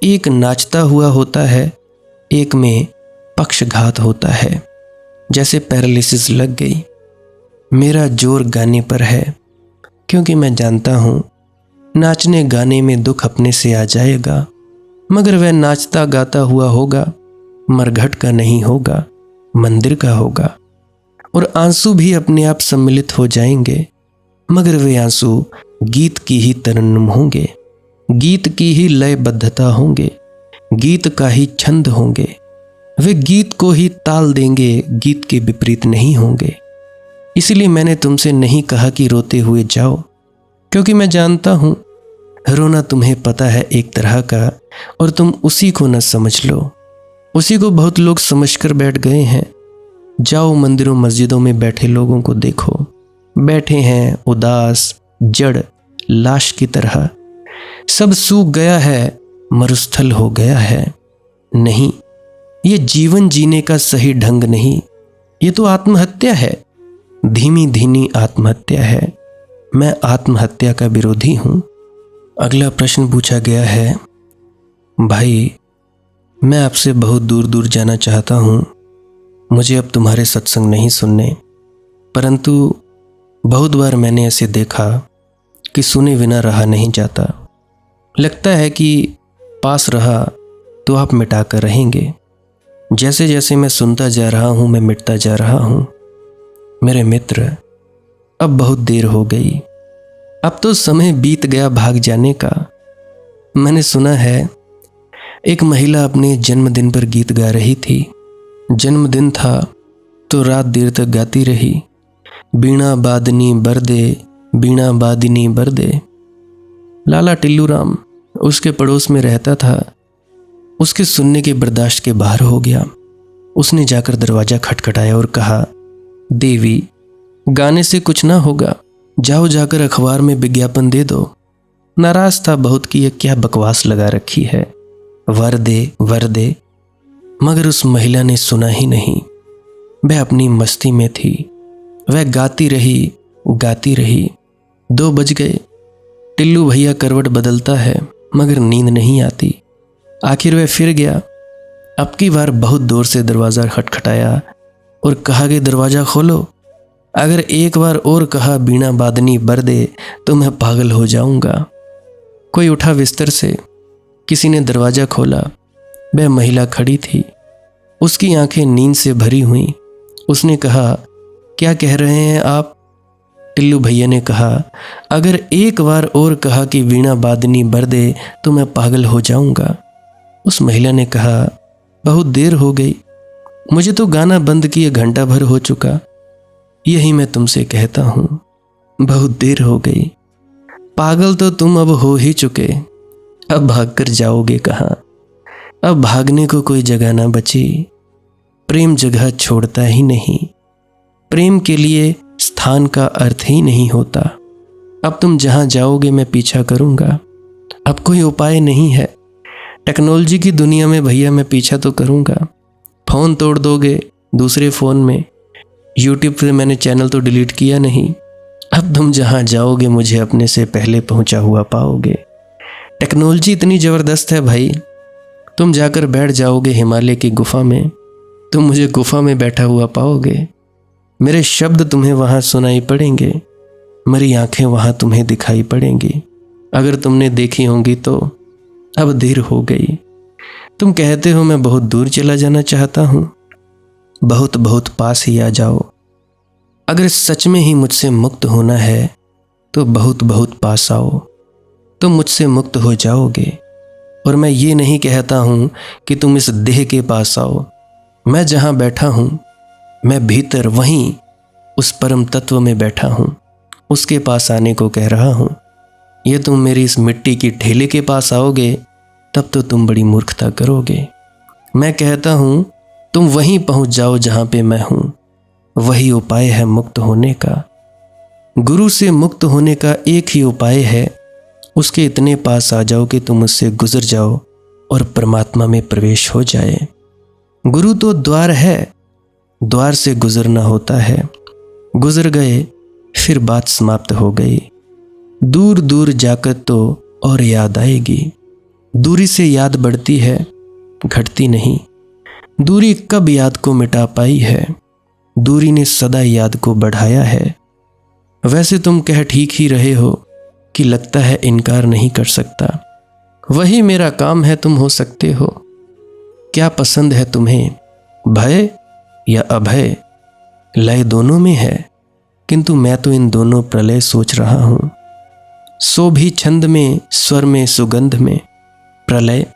एक नाचता हुआ होता है, एक में पक्षघात होता है, जैसे पैरालिसिस लग गई। मेरा जोर गाने पर है, क्योंकि मैं जानता हूँ नाचने गाने में दुख अपने से आ जाएगा, मगर वह नाचता गाता हुआ होगा, मरघट का नहीं होगा, मंदिर का होगा। और आंसू भी अपने आप सम्मिलित हो जाएंगे, मगर वे आंसू गीत की ही तरन्नुम होंगे, गीत की ही लयबद्धता होंगे, गीत का ही छंद होंगे। वे गीत को ही ताल देंगे, गीत के विपरीत नहीं होंगे। इसलिए मैंने तुमसे नहीं कहा कि रोते हुए जाओ, क्योंकि मैं जानता हूं रोना तुम्हें पता है एक तरह का, और तुम उसी को न समझ लो। उसी को बहुत लोग समझकर बैठ गए हैं। जाओ मंदिरों मस्जिदों में बैठे लोगों को देखो, बैठे हैं उदास, जड़, लाश की तरह। सब सूख गया है, मरुस्थल हो गया है। नहीं, ये जीवन जीने का सही ढंग नहीं, ये तो आत्महत्या है, धीमी धीमी आत्महत्या है। मैं आत्महत्या का विरोधी हूं। अगला प्रश्न पूछा गया है, भाई मैं आपसे बहुत दूर दूर जाना चाहता हूं, मुझे अब तुम्हारे सत्संग नहीं सुनने, परंतु बहुत बार मैंने ऐसे देखा कि सुने बिना रहा नहीं जाता। लगता है कि पास रहा तो आप मिटाकर रहेंगे। जैसे जैसे मैं सुनता जा रहा हूं, मैं मिटता जा रहा हूं। मेरे मित्र, अब बहुत देर हो गई, अब तो समय बीत गया भाग जाने का। मैंने सुना है एक महिला अपने जन्मदिन पर गीत गा रही थी। जन्मदिन था तो रात देर तक गाती रही, बीणा बादनी बरदे, बीणा बादिनी बरदे। लाला टिल्लू राम उसके पड़ोस में रहता था। उसके सुनने के बर्दाश्त के बाहर हो गया। उसने जाकर दरवाजा खटखटाया और कहा, देवी गाने से कुछ ना होगा, जाओ जाकर अखबार में विज्ञापन दे दो। नाराज था बहुत कि यह क्या बकवास लगा रखी है, वर दे वर दे। मगर उस महिला ने सुना ही नहीं। वह अपनी मस्ती में थी। वह गाती रही, गाती रही। 2 बज गए। टिल्लू भैया करवट बदलता है, मगर नींद नहीं आती। आखिर वह फिर गया। अब की बार बहुत दूर से दरवाज़ा खटखटाया और कहा कि दरवाज़ा खोलो। अगर एक बार और कहा बीणा बादनी बरदे तो मैं पागल हो जाऊंगा। कोई उठा बिस्तर से, किसी ने दरवाज़ा खोला। वह महिला खड़ी थी, उसकी आंखें नींद से भरी हुई। उसने कहा, क्या कह रहे हैं आप? टिल्लू भैया ने कहा, अगर एक बार और कहा कि वीणा बादनी बरदे तो मैं पागल हो जाऊंगा। उस महिला ने कहा, बहुत देर हो गई, मुझे तो गाना बंद किए घंटा भर हो चुका। यही मैं तुमसे कहता हूं, बहुत देर हो गई। पागल तो तुम अब हो ही चुके, अब भागकर जाओगे कहाँ? अब भागने को कोई जगह ना बची। प्रेम जगह छोड़ता ही नहीं। प्रेम के लिए स्थान का अर्थ ही नहीं होता। अब तुम जहां जाओगे मैं पीछा करूंगा। अब कोई उपाय नहीं है। टेक्नोलॉजी की दुनिया में भैया मैं पीछा तो करूंगा। फ़ोन तोड़ दोगे दूसरे फ़ोन में। यूट्यूब पे मैंने चैनल तो डिलीट किया नहीं। अब तुम जहां जाओगे मुझे अपने से पहले पहुंचा हुआ पाओगे। टेक्नोलॉजी इतनी ज़बरदस्त है भाई, तुम जाकर बैठ जाओगे हिमालय की गुफा में, तुम मुझे गुफा में बैठा हुआ पाओगे। मेरे शब्द तुम्हें वहाँ सुनाई पड़ेंगे, मेरी आंखें वहाँ तुम्हें दिखाई पड़ेंगी। अगर तुमने देखी होंगी तो। अब देर हो गई। तुम कहते हो मैं बहुत दूर चला जाना चाहता हूँ, बहुत बहुत पास ही आ जाओ। अगर सच में ही मुझसे मुक्त होना है तो बहुत बहुत पास आओ, तुम मुझसे मुक्त हो जाओगे। और मैं ये नहीं कहता हूँ कि तुम इस देह के पास आओ। मैं जहाँ बैठा हूँ, मैं भीतर वहीं उस परम तत्व में बैठा हूँ, उसके पास आने को कह रहा हूँ। ये तुम मेरी इस मिट्टी की ढेले के पास आओगे तब तो तुम बड़ी मूर्खता करोगे। मैं कहता हूँ तुम वहीं पहुँच जाओ जहाँ पे मैं हूँ। वही उपाय है मुक्त होने का। गुरु से मुक्त होने का एक ही उपाय है, उसके इतने पास आ जाओ कि तुम उससे गुजर जाओ और परमात्मा में प्रवेश हो जाए। गुरु तो द्वार है, द्वार से गुजरना होता है। गुजर गए फिर बात समाप्त हो गई। दूर दूर जाकर तो और याद आएगी। दूरी से याद बढ़ती है, घटती नहीं। दूरी कब याद को मिटा पाई है? दूरी ने सदा याद को बढ़ाया है। वैसे तुम कह ठीक ही रहे हो कि लगता है इनकार नहीं कर सकता। वही मेरा काम है, तुम हो सकते हो। क्या पसंद है तुम्हें, भय या अभय? लय दोनों में है, किंतु मैं तो इन दोनों प्रलय सोच रहा हूं। सो भी छंद में, स्वर में, सुगंध में प्रलय।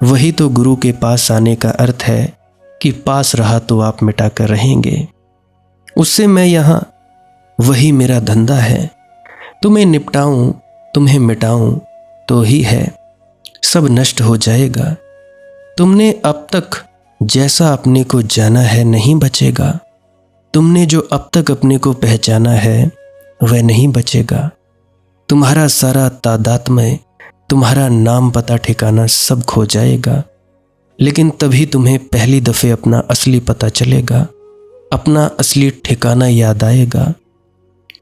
वही तो गुरु के पास आने का अर्थ है कि पास रहा तो आप मिटा कर रहेंगे। उससे मैं यहां, वही मेरा धंधा है। तुम्हें निपटाऊं, तुम्हें मिटाऊं तो ही है, सब नष्ट हो जाएगा। तुमने अब तक जैसा अपने को जाना है नहीं बचेगा। तुमने जो अब तक अपने को पहचाना है वह नहीं बचेगा। तुम्हारा सारा तादात्म्य, तुम्हारा नाम पता ठिकाना सब खो जाएगा। लेकिन तभी तुम्हें पहली दफे अपना असली पता चलेगा, अपना असली ठिकाना याद आएगा।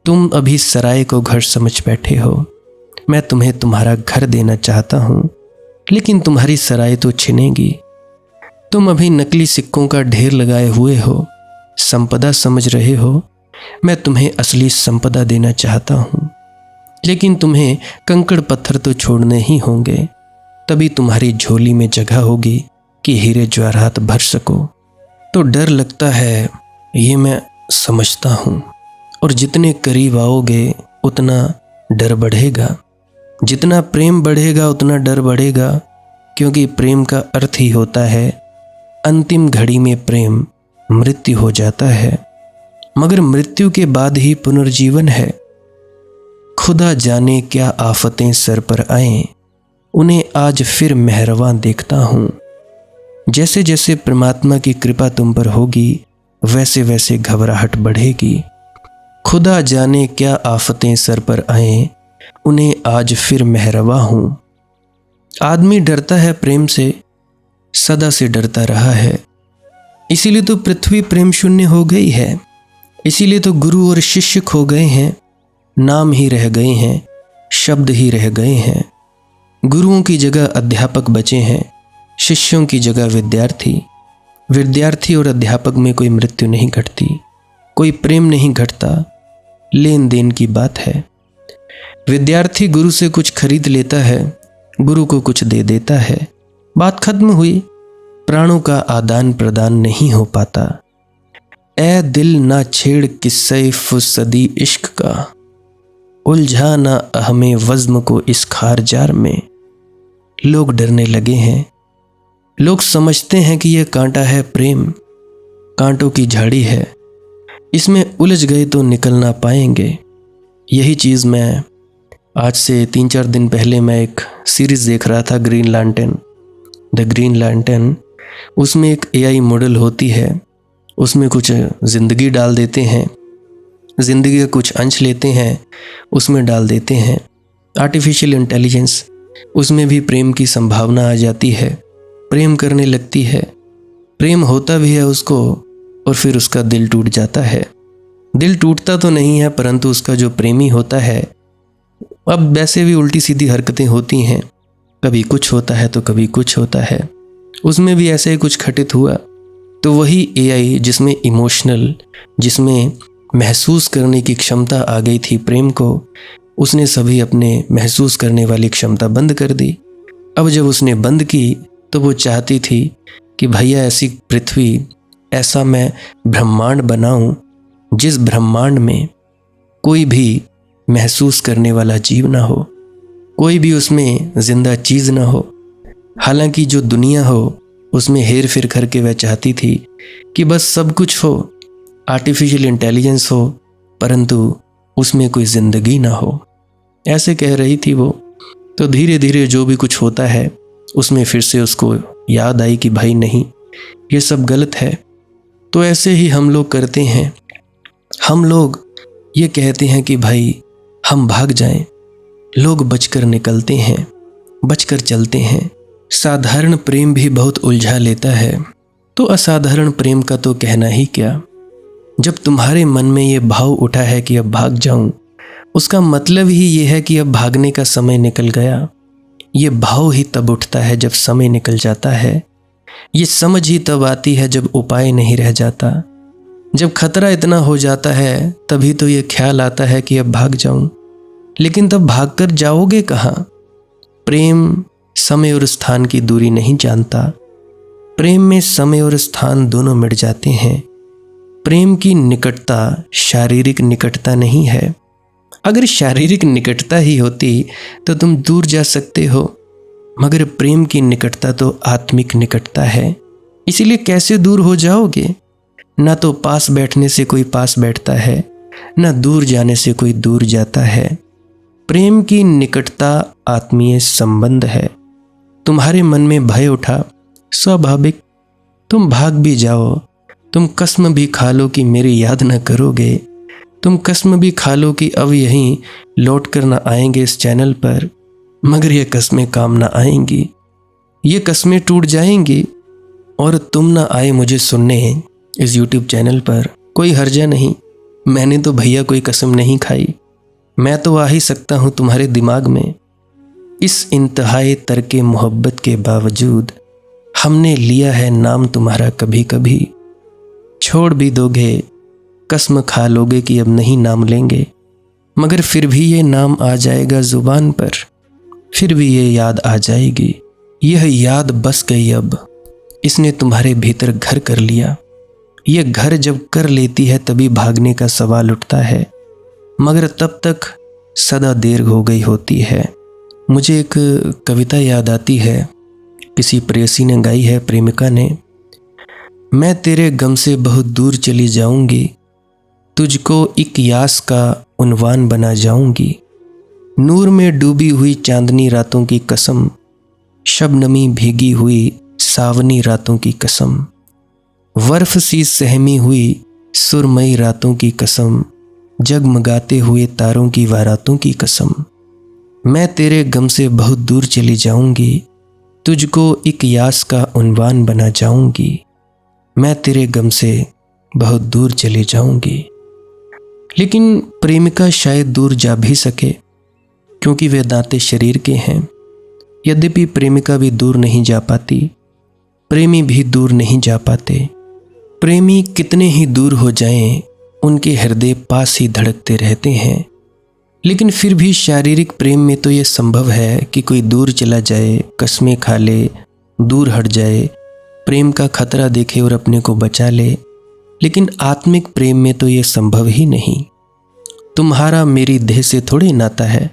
तुम अभी सराय को घर समझ बैठे हो। मैं तुम्हें तुम्हारा घर देना चाहता हूं, लेकिन तुम्हारी सराय तो छिनेगी। तुम अभी नकली सिक्कों का ढेर लगाए हुए हो, संपदा समझ रहे हो। मैं तुम्हें असली संपदा देना चाहता हूं, लेकिन तुम्हें कंकड़ पत्थर तो छोड़ने ही होंगे। तभी तुम्हारी झोली में जगह होगी कि हीरे जवाहरात भर सको। तो डर लगता है, ये मैं समझता हूं। और जितने करीब आओगे उतना डर बढ़ेगा। जितना प्रेम बढ़ेगा उतना डर बढ़ेगा, क्योंकि प्रेम का अर्थ ही होता है अंतिम घड़ी में प्रेम मृत्यु हो जाता है, मगर मृत्यु के बाद ही पुनर्जीवन है। खुदा जाने क्या आफतें सर पर आए, उन्हें आज फिर मेहरबान देखता हूं। जैसे जैसे परमात्मा की कृपा तुम पर होगी वैसे वैसे घबराहट बढ़ेगी। खुदा जाने क्या आफतें सर पर आए, उन्हें आज फिर मेहरबा हूं। आदमी डरता है प्रेम से, सदा से डरता रहा है। इसीलिए तो पृथ्वी प्रेम शून्य हो गई है। इसीलिए तो गुरु और शिष्य खो गए हैं। नाम ही रह गए हैं, शब्द ही रह गए हैं। गुरुओं की जगह अध्यापक बचे हैं, शिष्यों की जगह विद्यार्थी। विद्यार्थी और अध्यापक में कोई मृत्यु नहीं घटती, कोई प्रेम नहीं घटता। लेन देन की बात है। विद्यार्थी गुरु से कुछ खरीद लेता है, गुरु को कुछ दे देता है, बात खत्म हुई। प्राणों का आदान प्रदान नहीं हो पाता। ए दिल ना छेड़ किस्से फुसदी इश्क का, उलझा ना हमें वज़्म को इस खारजार में। लोग डरने लगे हैं। लोग समझते हैं कि यह कांटा है प्रेम, कांटों की झाड़ी है, इसमें उलझ गए तो निकल ना पाएंगे। यही चीज़ मैं आज से 3-4 दिन पहले मैं एक सीरीज़ देख रहा था, green lantern, the green lantern. उसमें एक AI मॉडल होती है, उसमें कुछ ज़िंदगी डाल देते हैं, ज़िंदगी का कुछ अंश लेते हैं, उसमें डाल देते हैं आर्टिफिशियल इंटेलिजेंस। उसमें भी प्रेम की संभावना आ जाती है, प्रेम करने लगती है, प्रेम होता भी है उसको, और फिर उसका दिल टूट जाता है। दिल टूटता तो नहीं है, परंतु उसका जो प्रेमी होता है, अब वैसे भी उल्टी सीधी हरकतें होती हैं, कभी कुछ होता है तो कभी कुछ होता है। उसमें भी ऐसे ही कुछ घटित हुआ। तो वही AI जिसमें इमोशनल, जिसमें महसूस करने की क्षमता आ गई थी प्रेम को, उसने सभी अपने महसूस करने वाली क्षमता बंद कर दी। अब जब उसने बंद की तो वो चाहती थी कि भैया ऐसी पृथ्वी, ऐसा मैं ब्रह्मांड बनाऊं जिस ब्रह्मांड में कोई भी महसूस करने वाला जीव ना हो, कोई भी उसमें जिंदा चीज़ ना हो। हालांकि जो दुनिया हो उसमें हेर फेर करके वह चाहती थी कि बस सब कुछ हो, आर्टिफिशियल इंटेलिजेंस हो, परंतु उसमें कोई ज़िंदगी ना हो, ऐसे कह रही थी वो। तो धीरे धीरे जो भी कुछ होता है उसमें फिर से उसको याद आई कि भाई नहीं, ये सब गलत है। तो ऐसे ही हम लोग करते हैं। हम लोग ये कहते हैं कि भाई हम भाग जाएं, लोग बचकर निकलते हैं, बचकर चलते हैं। साधारण प्रेम भी बहुत उलझा लेता है, तो असाधारण प्रेम का तो कहना ही क्या। जब तुम्हारे मन में ये भाव उठा है कि अब भाग जाऊं, उसका मतलब ही ये है कि अब भागने का समय निकल गया। ये भाव ही तब उठता है जब समय निकल जाता है। ये समझ ही तब आती है जब उपाय नहीं रह जाता। जब खतरा इतना हो जाता है तभी तो ये ख्याल आता है कि अब भाग जाऊं, लेकिन तब भागकर जाओगे कहाँ? प्रेम समय और स्थान की दूरी नहीं जानता। प्रेम में समय और स्थान दोनों मिट जाते हैं। प्रेम की निकटता शारीरिक निकटता नहीं है। अगर शारीरिक निकटता ही होती तो तुम दूर जा सकते हो, मगर प्रेम की निकटता तो आत्मिक निकटता है। इसीलिए कैसे दूर हो जाओगे? ना तो पास बैठने से कोई पास बैठता है, ना दूर जाने से कोई दूर जाता है। प्रेम की निकटता आत्मीय संबंध है। तुम्हारे मन में भय उठा, स्वाभाविक, तुम भाग भी जाओ। तुम कसम भी खा लो कि मेरी याद न करोगे। तुम कसम भी खा लो कि अब यहीं लौट कर न आएंगे इस चैनल पर, मगर ये कस्में काम न आएंगी। ये कस्में टूट जाएंगी और तुम न आए मुझे सुनने इस YouTube चैनल पर। कोई हर्जा नहीं, मैंने तो भैया कोई कसम नहीं खाई। मैं तो आ ही सकता हूँ तुम्हारे दिमाग में। इस इंतहाई तर्के मोहब्बत के बावजूद हमने लिया है नाम तुम्हारा कभी कभी। छोड़ भी दोगे, कसम खा लोगे कि अब नहीं नाम लेंगे, मगर फिर भी ये नाम आ जाएगा जुबान पर, फिर भी ये याद आ जाएगी। यह याद बस गई अब, इसने तुम्हारे भीतर घर कर लिया। यह घर जब कर लेती है तभी भागने का सवाल उठता है, मगर तब तक सदा देर हो गई होती है। मुझे एक कविता याद आती है, किसी प्रेयसी ने गाई है, प्रेमिका ने। मैं तेरे गम से बहुत दूर चली जाऊंगी, तुझको एक यास का उन्वान बना जाऊंगी। नूर में डूबी हुई चांदनी रातों की कसम, शबनमी भीगी हुई सावनी रातों की कसम, बर्फ सी सहमी हुई सुरमई रातों की कसम, जगमगाते हुए तारों की बारातों की कसम। मैं तेरे गम से बहुत दूर चली जाऊंगी, तुझको एक यास का उन्वान बना जाऊंगी। मैं तेरे गम से बहुत दूर चली जाऊंगी। लेकिन प्रेमिका शायद दूर जा भी सके, क्योंकि वे दांते शरीर के हैं। यद्यपि प्रेमिका भी दूर नहीं जा पाती, प्रेमी भी दूर नहीं जा पाते। प्रेमी कितने ही दूर हो जाएं, उनके हृदय पास ही धड़कते रहते हैं। लेकिन फिर भी शारीरिक प्रेम में तो ये संभव है कि कोई दूर चला जाए, कस्में खा ले, दूर हट जाए, प्रेम का खतरा देखे और अपने को बचा ले। लेकिन आत्मिक प्रेम में तो ये संभव ही नहीं। तुम्हारा मेरी देह से थोड़ी नाता है।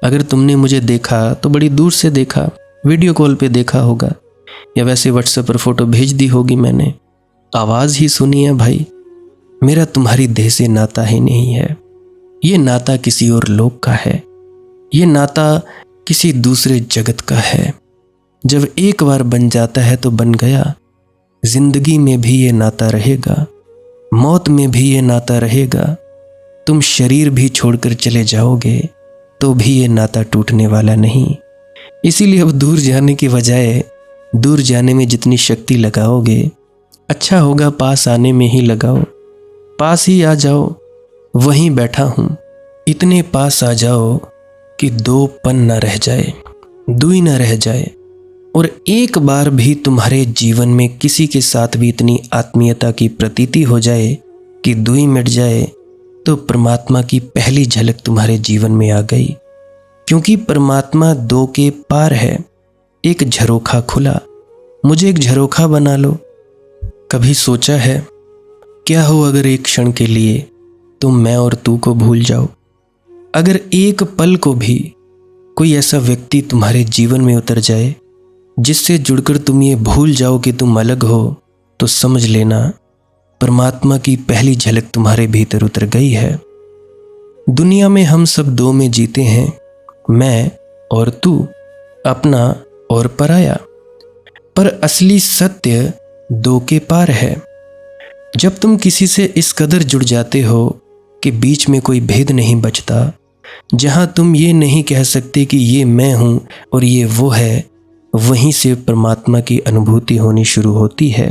अगर तुमने मुझे देखा तो बड़ी दूर से देखा, वीडियो कॉल पे देखा होगा, या वैसे व्हाट्सएप पर फोटो भेज दी होगी मैंने, आवाज़ ही सुनी है भाई। मेरा तुम्हारी देह से नाता ही नहीं है। ये नाता किसी और लोक का है, ये नाता किसी दूसरे जगत का है। जब एक बार बन जाता है तो बन गया। जिंदगी में भी ये नाता रहेगा, मौत में भी ये नाता रहेगा। तुम शरीर भी छोड़कर चले जाओगे तो भी ये नाता टूटने वाला नहीं। इसीलिए अब दूर जाने की बजाय दूर जाने में जितनी शक्ति लगाओगे, अच्छा होगा पास आने में ही लगाओ। पास ही आ जाओ, वहीं बैठा हूँ। इतने पास आ जाओ कि दो पन न रह जाए, दुई न रह जाए। और एक बार भी तुम्हारे जीवन में किसी के साथ भी इतनी आत्मीयता की प्रतीति हो जाए कि दुई मिट जाए, तो परमात्मा की पहली झलक तुम्हारे जीवन में आ गई। क्योंकि परमात्मा दो के पार है। एक झरोखा खुला, मुझे एक झरोखा बना लो। कभी सोचा है क्या हो अगर एक क्षण के लिए तुम मैं और तू को भूल जाओ? अगर एक पल को भी कोई ऐसा व्यक्ति तुम्हारे जीवन में उतर जाए जिससे जुड़कर तुम ये भूल जाओ कि तुम अलग हो, तो समझ लेना परमात्मा की पहली झलक तुम्हारे भीतर उतर गई है। दुनिया में हम सब दो में जीते हैं, मैं और तू, अपना और पराया। पर असली सत्य दो के पार है। जब तुम किसी से इस कदर जुड़ जाते हो कि बीच में कोई भेद नहीं बचता, जहां तुम ये नहीं कह सकते कि ये मैं हूं और ये वो है, वहीं से परमात्मा की अनुभूति होनी शुरू होती है।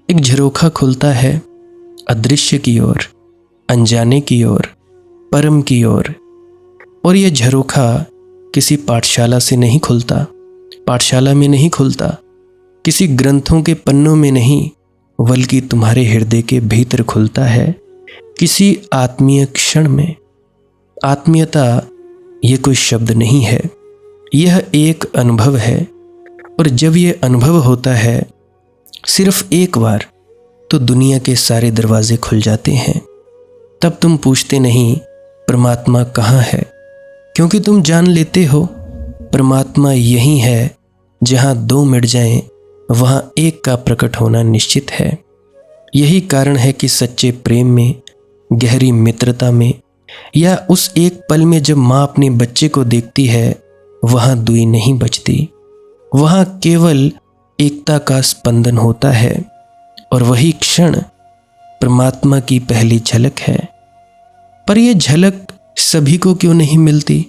एक झरोखा खुलता है अदृश्य की ओर, अनजाने की ओर, परम की ओर। और यह झरोखा किसी पाठशाला से नहीं खुलता, पाठशाला में नहीं खुलता, किसी ग्रंथों के पन्नों में नहीं, बल्कि तुम्हारे हृदय के भीतर खुलता है किसी आत्मीय क्षण में। आत्मीयता ये कोई शब्द नहीं है, यह एक अनुभव है। और जब यह अनुभव होता है सिर्फ एक बार, तो दुनिया के सारे दरवाजे खुल जाते हैं। तब तुम पूछते नहीं परमात्मा कहाँ है, क्योंकि तुम जान लेते हो परमात्मा यही है। जहाँ दो मिट जाएं, वहाँ एक का प्रकट होना निश्चित है। यही कारण है कि सच्चे प्रेम में, गहरी मित्रता में, या उस एक पल में जब माँ अपने बच्चे को देखती है, वहाँ दुई नहीं बचती। वहाँ केवल एकता का स्पंदन होता है। और वही क्षण परमात्मा की पहली झलक है। पर यह झलक सभी को क्यों नहीं मिलती?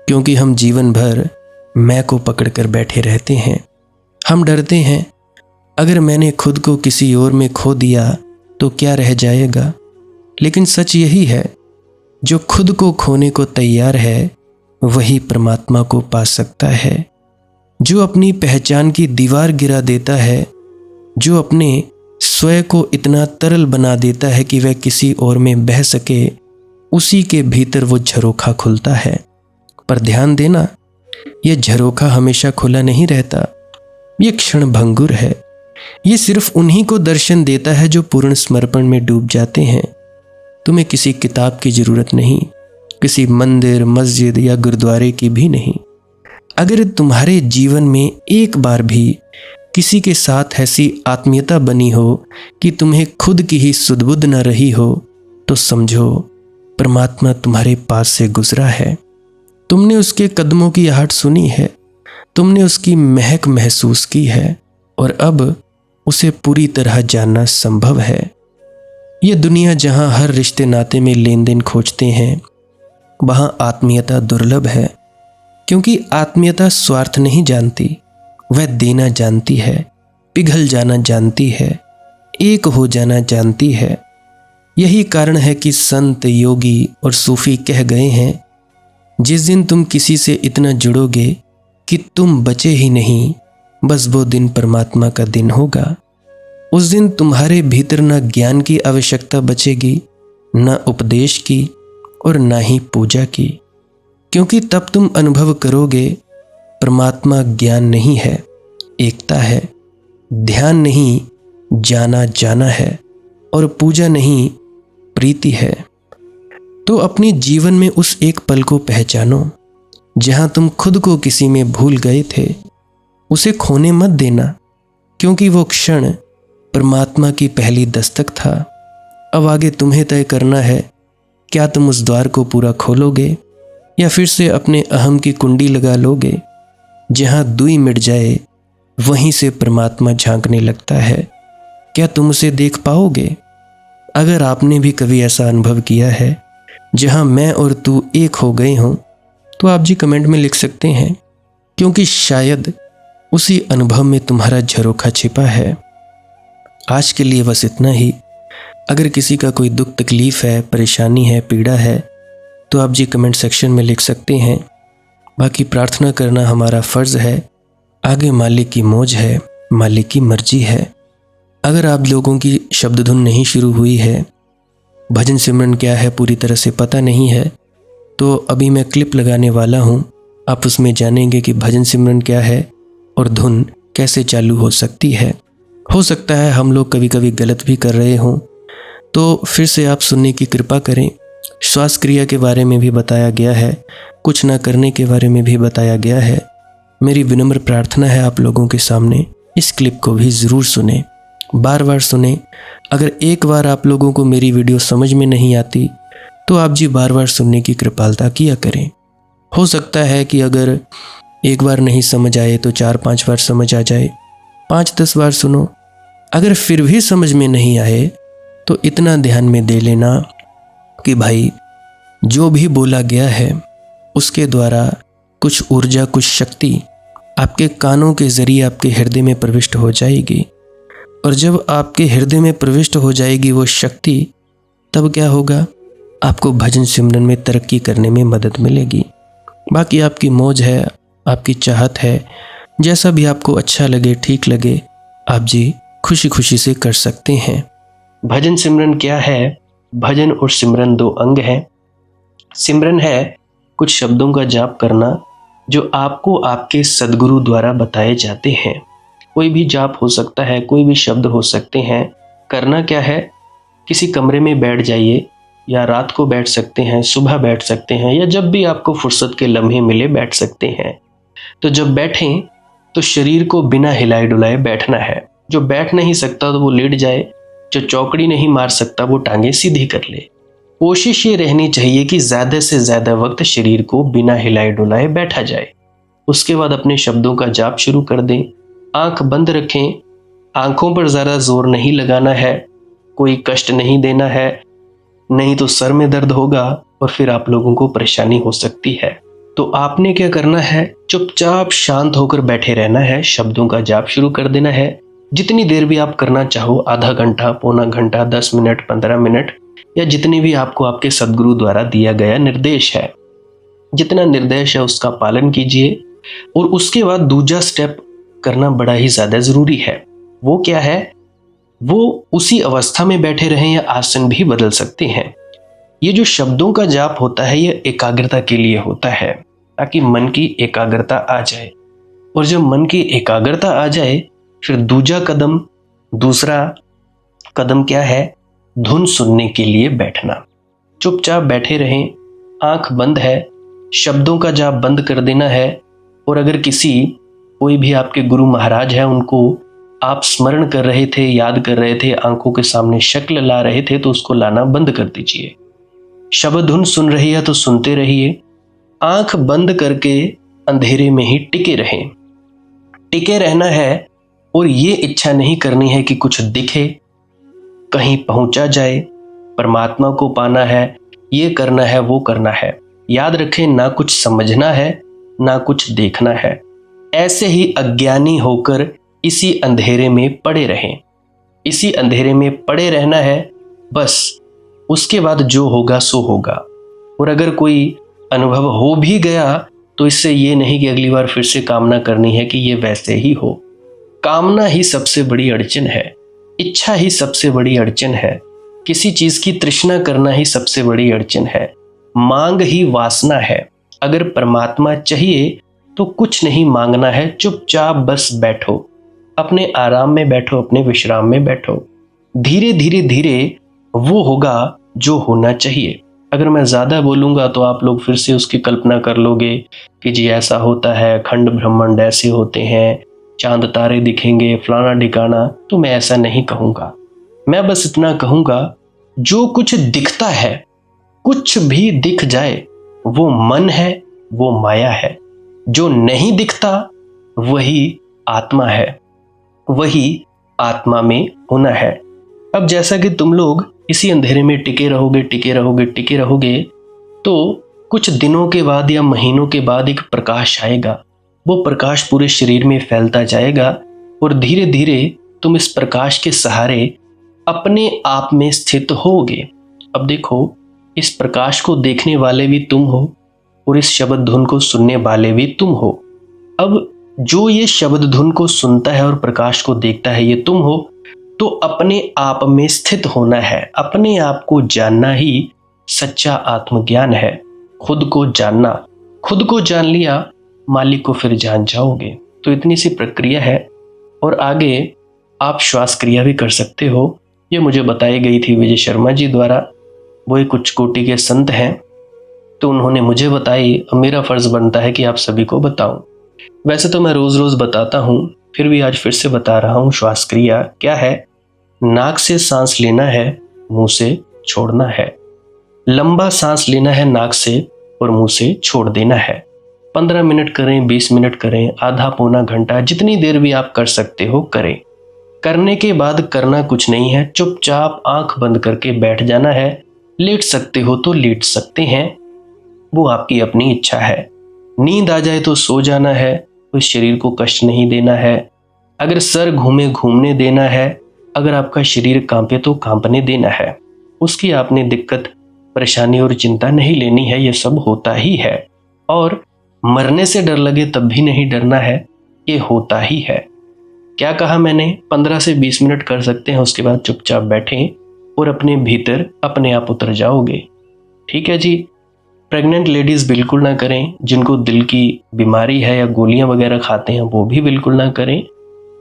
क्योंकि हम जीवन भर मैं को पकड़कर बैठे रहते हैं। हम डरते हैं, अगर मैंने खुद को किसी और में खो दिया तो क्या रह जाएगा। लेकिन सच यही है, जो खुद को खोने को तैयार है वही परमात्मा को पा सकता है। जो अपनी पहचान की दीवार गिरा देता है, जो अपने स्वयं को इतना तरल बना देता है कि वह किसी और में बह सके, उसी के भीतर वो झरोखा खुलता है। पर ध्यान देना, यह झरोखा हमेशा खुला नहीं रहता। यह क्षण भंगुर है। यह सिर्फ उन्हीं को दर्शन देता है जो पूर्ण समर्पण में डूब जाते हैं। तुम्हें किसी किताब की जरूरत नहीं, किसी मंदिर, मस्जिद या गुरुद्वारे की भी नहीं। अगर तुम्हारे जीवन में एक बार भी किसी के साथ ऐसी आत्मीयता बनी हो कि तुम्हें खुद की ही सुध-बुध न रही हो, तो समझो परमात्मा तुम्हारे पास से गुजरा है। तुमने उसके कदमों की आहट सुनी है, तुमने उसकी महक महसूस की है, और अब उसे पूरी तरह जानना संभव है। यह दुनिया जहां हर रिश्ते नाते में लेन देन खोजते हैं, वहां आत्मीयता दुर्लभ है। क्योंकि आत्मीयता स्वार्थ नहीं जानती, वह देना जानती है, पिघल जाना जानती है, एक हो जाना जानती है। यही कारण है कि संत, योगी और सूफी कह गए हैं, जिस दिन तुम किसी से इतना जुड़ोगे कि तुम बचे ही नहीं, बस वो दिन परमात्मा का दिन होगा। उस दिन तुम्हारे भीतर न ज्ञान की आवश्यकता बचेगी, न उपदेश की, और न ही पूजा की। क्योंकि तब तुम अनुभव करोगे परमात्मा ज्ञान नहीं है, एकता है। ध्यान नहीं, जाना जाना है। और पूजा नहीं, प्रीति है। तो अपने जीवन में उस एक पल को पहचानो जहां तुम खुद को किसी में भूल गए थे। उसे खोने मत देना, क्योंकि वो क्षण परमात्मा की पहली दस्तक था। अब आगे तुम्हें तय करना है, क्या तुम उस द्वार को पूरा खोलोगे या फिर से अपने अहम की कुंडी लगा लोगे। जहां दुई मिट जाए, वहीं से परमात्मा झांकने लगता है। क्या तुम उसे देख पाओगे? अगर आपने भी कभी ऐसा अनुभव किया है जहां मैं और तू एक हो गए हों, तो आप जी कमेंट में लिख सकते हैं, क्योंकि शायद उसी अनुभव में तुम्हारा झरोखा छिपा है। आज के लिए बस इतना ही। अगर किसी का कोई दुख तकलीफ है, परेशानी है, पीड़ा है, तो आप जी कमेंट सेक्शन में लिख सकते हैं। बाकी प्रार्थना करना हमारा फ़र्ज़ है। आगे मालिक की मौज है, मालिक की मर्जी है। अगर आप लोगों की शब्द धुन नहीं शुरू हुई है, भजन सिमरन क्या है पूरी तरह से पता नहीं है, तो अभी मैं क्लिप लगाने वाला हूँ। आप उसमें जानेंगे कि भजन सिमरन क्या है और धुन कैसे चालू हो सकती है। हो सकता है हम लोग कभी कभी गलत भी कर रहे हों, तो फिर से आप सुनने की कृपा करें। श्वास क्रिया के बारे में भी बताया गया है, कुछ ना करने के बारे में भी बताया गया है। मेरी विनम्र प्रार्थना है आप लोगों के सामने, इस क्लिप को भी ज़रूर सुने, बार बार सुने। अगर एक बार आप लोगों को मेरी वीडियो समझ में नहीं आती, तो आप जी बार बार सुनने की कृपालता किया करें। हो सकता है कि अगर एक बार नहीं समझ आए तो 4-5 बार समझ आ जाए, 5-10 बार सुनो। अगर फिर भी समझ में नहीं आए, तो इतना ध्यान में दे लेना कि भाई जो भी बोला गया है उसके द्वारा कुछ ऊर्जा, कुछ शक्ति आपके कानों के जरिए आपके हृदय में प्रविष्ट हो जाएगी। और जब आपके हृदय में प्रविष्ट हो जाएगी वो शक्ति, तब क्या होगा? आपको भजन सिमरन में तरक्की करने में मदद मिलेगी। बाकी आपकी मौज है, आपकी चाहत है, जैसा भी आपको अच्छा लगे, ठीक लगे, आप जी खुशी खुशी से कर सकते हैं। भजन सिमरन क्या है? भजन और सिमरन दो अंग हैं। सिमरन है कुछ शब्दों का जाप करना जो आपको आपके सद्गुरु द्वारा बताए जाते हैं। कोई भी जाप हो सकता है, कोई भी शब्द हो सकते हैं। करना क्या है? किसी कमरे में बैठ जाइए, या रात को बैठ सकते हैं, सुबह बैठ सकते हैं, या जब भी आपको फुर्सत के लम्हे मिले बैठ सकते हैं। तो जब बैठें तो शरीर को बिना हिलाए डुलाए बैठना है। जो बैठ नहीं सकता तो वो लेट जाए, जो चौकड़ी नहीं मार सकता वो टांगे सीधी कर ले। कोशिश ये रहनी चाहिए कि ज़्यादा से ज़्यादा वक्त शरीर को बिना हिलाए डुलाए बैठा जाए। उसके बाद अपने शब्दों का जाप शुरू कर दें। आंख बंद रखें। आंखों पर ज़्यादा जोर नहीं लगाना है, कोई कष्ट नहीं देना है, नहीं तो सर में दर्द होगा और फिर आप लोगों को परेशानी हो सकती है। तो आपने क्या करना है? चुपचाप शांत होकर बैठे रहना है, शब्दों का जाप शुरू कर देना है। जितनी देर भी आप करना चाहो, आधा घंटा, पौना घंटा, 10 मिनट, 15 मिनट, या जितने भी आपको आपके सद्गुरु द्वारा दिया गया निर्देश है, जितना निर्देश है उसका पालन कीजिए। और उसके बाद दूसरा स्टेप करना बड़ा ही ज़्यादा ज़रूरी है। वो क्या है? वो उसी अवस्था में बैठे रहें या आसन भी बदल सकते हैं। ये जो शब्दों का जाप होता है ये एकाग्रता के लिए होता है, ताकि मन की एकाग्रता आ जाए। और जब मन की एकाग्रता आ जाए फिर दूसरा कदम क्या है? धुन सुनने के लिए बैठना। चुपचाप बैठे रहें, आंख बंद है, शब्दों का जाप बंद कर देना है। और अगर कोई भी आपके गुरु महाराज है, उनको आप स्मरण कर रहे थे, याद कर रहे थे, आंखों के सामने शक्ल ला रहे थे, तो उसको लाना बंद कर दीजिए। शब्द धुन सुन रही है तो सुनते रहिए। आंख बंद करके अंधेरे में ही टिके रहें। टिके रहना है और ये इच्छा नहीं करनी है कि कुछ दिखे, कहीं पहुंचा जाए, परमात्मा को पाना है, ये करना है, वो करना है। याद रखें, ना कुछ समझना है, ना कुछ देखना है। ऐसे ही अज्ञानी होकर इसी अंधेरे में पड़े रहें। इसी अंधेरे में पड़े रहना है बस। उसके बाद जो होगा सो होगा। और अगर कोई अनुभव हो भी गया तो इससे ये नहीं कि अगली बार फिर से कामना करनी है कि ये वैसे ही हो। कामना ही सबसे बड़ी अड़चन है, इच्छा ही सबसे बड़ी अड़चन है, किसी चीज की तृष्णा करना ही सबसे बड़ी अड़चन है, मांग ही वासना है। अगर परमात्मा चाहिए तो कुछ नहीं मांगना है, चुपचाप बस बैठो, अपने आराम में बैठो, अपने विश्राम में बैठो। धीरे धीरे धीरे वो होगा जो होना चाहिए। अगर मैं ज़्यादा बोलूँगा तो आप लोग फिर से उसकी कल्पना कर लोगे कि जी ऐसा होता है, खंड ब्रह्मांड ऐसे होते हैं, चांद तारे दिखेंगे, फलाना ढिकाना। तो मैं ऐसा नहीं कहूँगा। मैं बस इतना कहूँगा, जो कुछ दिखता है, कुछ भी दिख जाए, वो मन है, वो माया है। जो नहीं दिखता वही आत्मा है, वही आत्मा में होना है। अब जैसा कि तुम लोग इसी अंधेरे में टिके रहोगे, तो कुछ दिनों के बाद या महीनों के बाद एक प्रकाश आएगा। वो प्रकाश पूरे शरीर में फैलता जाएगा और धीरे धीरे तुम इस प्रकाश के सहारे अपने आप में स्थित होगे। अब देखो, इस प्रकाश को देखने वाले भी तुम हो और इस शब्द धुन को सुनने वाले भी तुम हो। अब जो ये शब्द धुन को सुनता है और प्रकाश को देखता है, ये तुम हो। तो अपने आप में स्थित होना है, अपने आप को जानना ही सच्चा आत्मज्ञान है। खुद को जानना, खुद को जान लिया, मालिक को फिर जान जाओगे। तो इतनी सी प्रक्रिया है। और आगे आप श्वास क्रिया भी कर सकते हो। ये मुझे बताई गई थी विजय शर्मा जी द्वारा। वो एक उच्च कोटि के संत हैं, तो उन्होंने मुझे बताई। अब मेरा फर्ज बनता है कि आप सभी को बताऊं। वैसे तो मैं रोज रोज बताता हूं, फिर भी आज फिर से बता रहा हूं। श्वास क्रिया क्या है? नाक से सांस लेना है, मुंह से छोड़ना है। लंबा सांस लेना है नाक से और मुंह से छोड़ देना है। 15 मिनट करें, 20 मिनट करें, आधा पौना घंटा, जितनी देर भी आप कर सकते हो करें। करने के बाद करना कुछ नहीं है, चुपचाप आंख बंद करके बैठ जाना है। लेट सकते हो तो लेट सकते हैं, वो आपकी अपनी इच्छा है। नींद आ जाए तो सो जाना है, उस शरीर को कष्ट नहीं देना है। अगर सर घूमने देना है, अगर आपका शरीर कांपे तो कांपने देना है। उसकी आपने दिक्कत, परेशानी और चिंता नहीं लेनी है, ये सब होता ही है। और मरने से डर लगे तब भी नहीं डरना है, ये होता ही है। क्या कहा मैंने? 15 से 20 मिनट कर सकते हैं, उसके बाद चुपचाप बैठें और अपने भीतर अपने आप उतर जाओगे। ठीक है जी। प्रेग्नेंट लेडीज़ बिल्कुल ना करें, जिनको दिल की बीमारी है या गोलियां वगैरह खाते हैं वो भी बिल्कुल ना करें,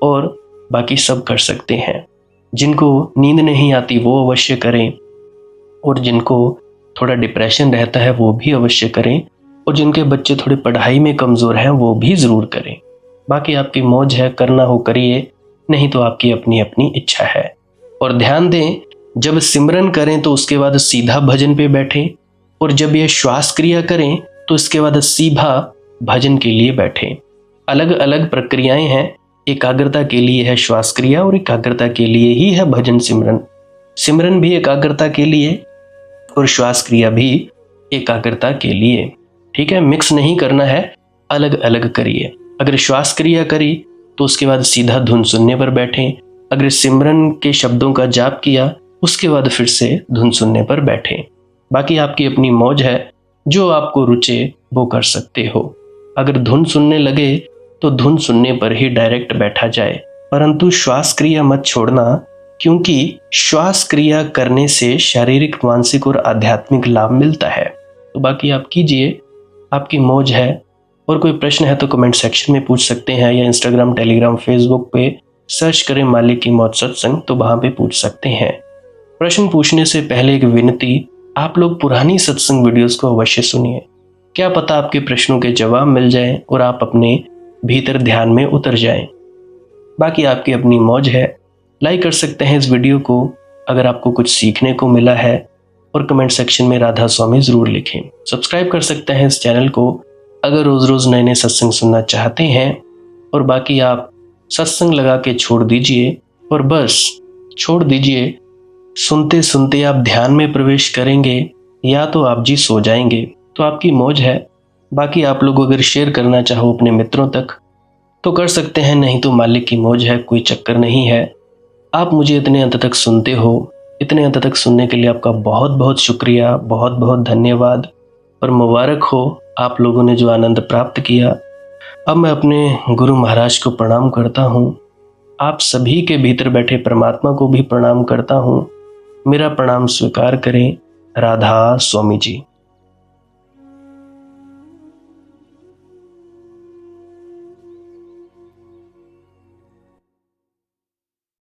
और बाकी सब कर सकते हैं। जिनको नींद नहीं आती वो अवश्य करें, और जिनको थोड़ा डिप्रेशन रहता है वो भी अवश्य करें, और जिनके बच्चे थोड़े पढ़ाई में कमज़ोर हैं वो भी ज़रूर करें। बाकी आपकी मौज है, करना हो करिए, नहीं तो आपकी अपनी अपनी इच्छा है। और ध्यान दें, जब सिमरन करें तो उसके बाद सीधा भजन पे बैठें, और जब यह श्वास क्रिया करें तो इसके बाद सीधा भजन के लिए बैठें। अलग अलग प्रक्रियाएं हैं, एकाग्रता के लिए है श्वास क्रिया और एकाग्रता के लिए ही है भजन सिमरन। सिमरन भी एकाग्रता के लिए और श्वास क्रिया भी एकाग्रता के लिए। ठीक है, मिक्स नहीं करना है, अलग अलग करिए। अगर श्वास क्रिया करी तो उसके बाद सीधा धुन सुनने पर बैठें। अगर सिमरन के शब्दों का जाप किया उसके बाद फिर से धुन सुनने पर बैठें। बाकी आपकी अपनी मौज है, जो आपको रुचे वो कर सकते हो। अगर धुन सुनने लगे तो धुन सुनने पर ही डायरेक्ट बैठा जाए, परंतु श्वास क्रिया मत छोड़ना, क्योंकि श्वास क्रिया करने से शारीरिक, मानसिक और आध्यात्मिक लाभ मिलता है। तो बाकी आप कीजिए, आपकी मौज है। और कोई प्रश्न है तो कमेंट सेक्शन में पूछ सकते हैं, या इंस्टाग्राम, टेलीग्राम, फेसबुक पे सर्च करें मालिक की मौज सत्संग, तो वहाँ पे पूछ सकते हैं। प्रश्न पूछने से पहले एक विनती, आप लोग पुरानी सत्संग वीडियोस को अवश्य सुनिए। क्या पता आपके प्रश्नों के जवाब मिल जाएं और आप अपने भीतर ध्यान में उतर जाएं। बाकी आपकी अपनी मौज है। लाइक कर सकते हैं इस वीडियो को अगर आपको कुछ सीखने को मिला है, और कमेंट सेक्शन में राधा स्वामी ज़रूर लिखें। सब्सक्राइब कर सकते हैं इस चैनल को अगर रोज़ रोज़ नए नए सत्संग सुनना चाहते हैं। और बाकी आप सत्संग लगा के छोड़ दीजिए, और बस छोड़ दीजिए। सुनते सुनते आप ध्यान में प्रवेश करेंगे या तो आप जी सो जाएंगे, तो आपकी मौज है। बाकी आप लोग अगर शेयर करना चाहो अपने मित्रों तक तो कर सकते हैं, नहीं तो मालिक की मौज है, कोई चक्कर नहीं है। आप मुझे इतने अंत तक सुनते हो, इतने अंत तक सुनने के लिए आपका बहुत बहुत शुक्रिया, बहुत बहुत धन्यवाद, और मुबारक हो आप लोगों ने जो आनंद प्राप्त किया। अब मैं अपने गुरु महाराज को प्रणाम करता हूँ, आप सभी के भीतर बैठे परमात्मा को भी प्रणाम करता हूँ। मेरा प्रणाम स्वीकार करें। राधा स्वामी जी।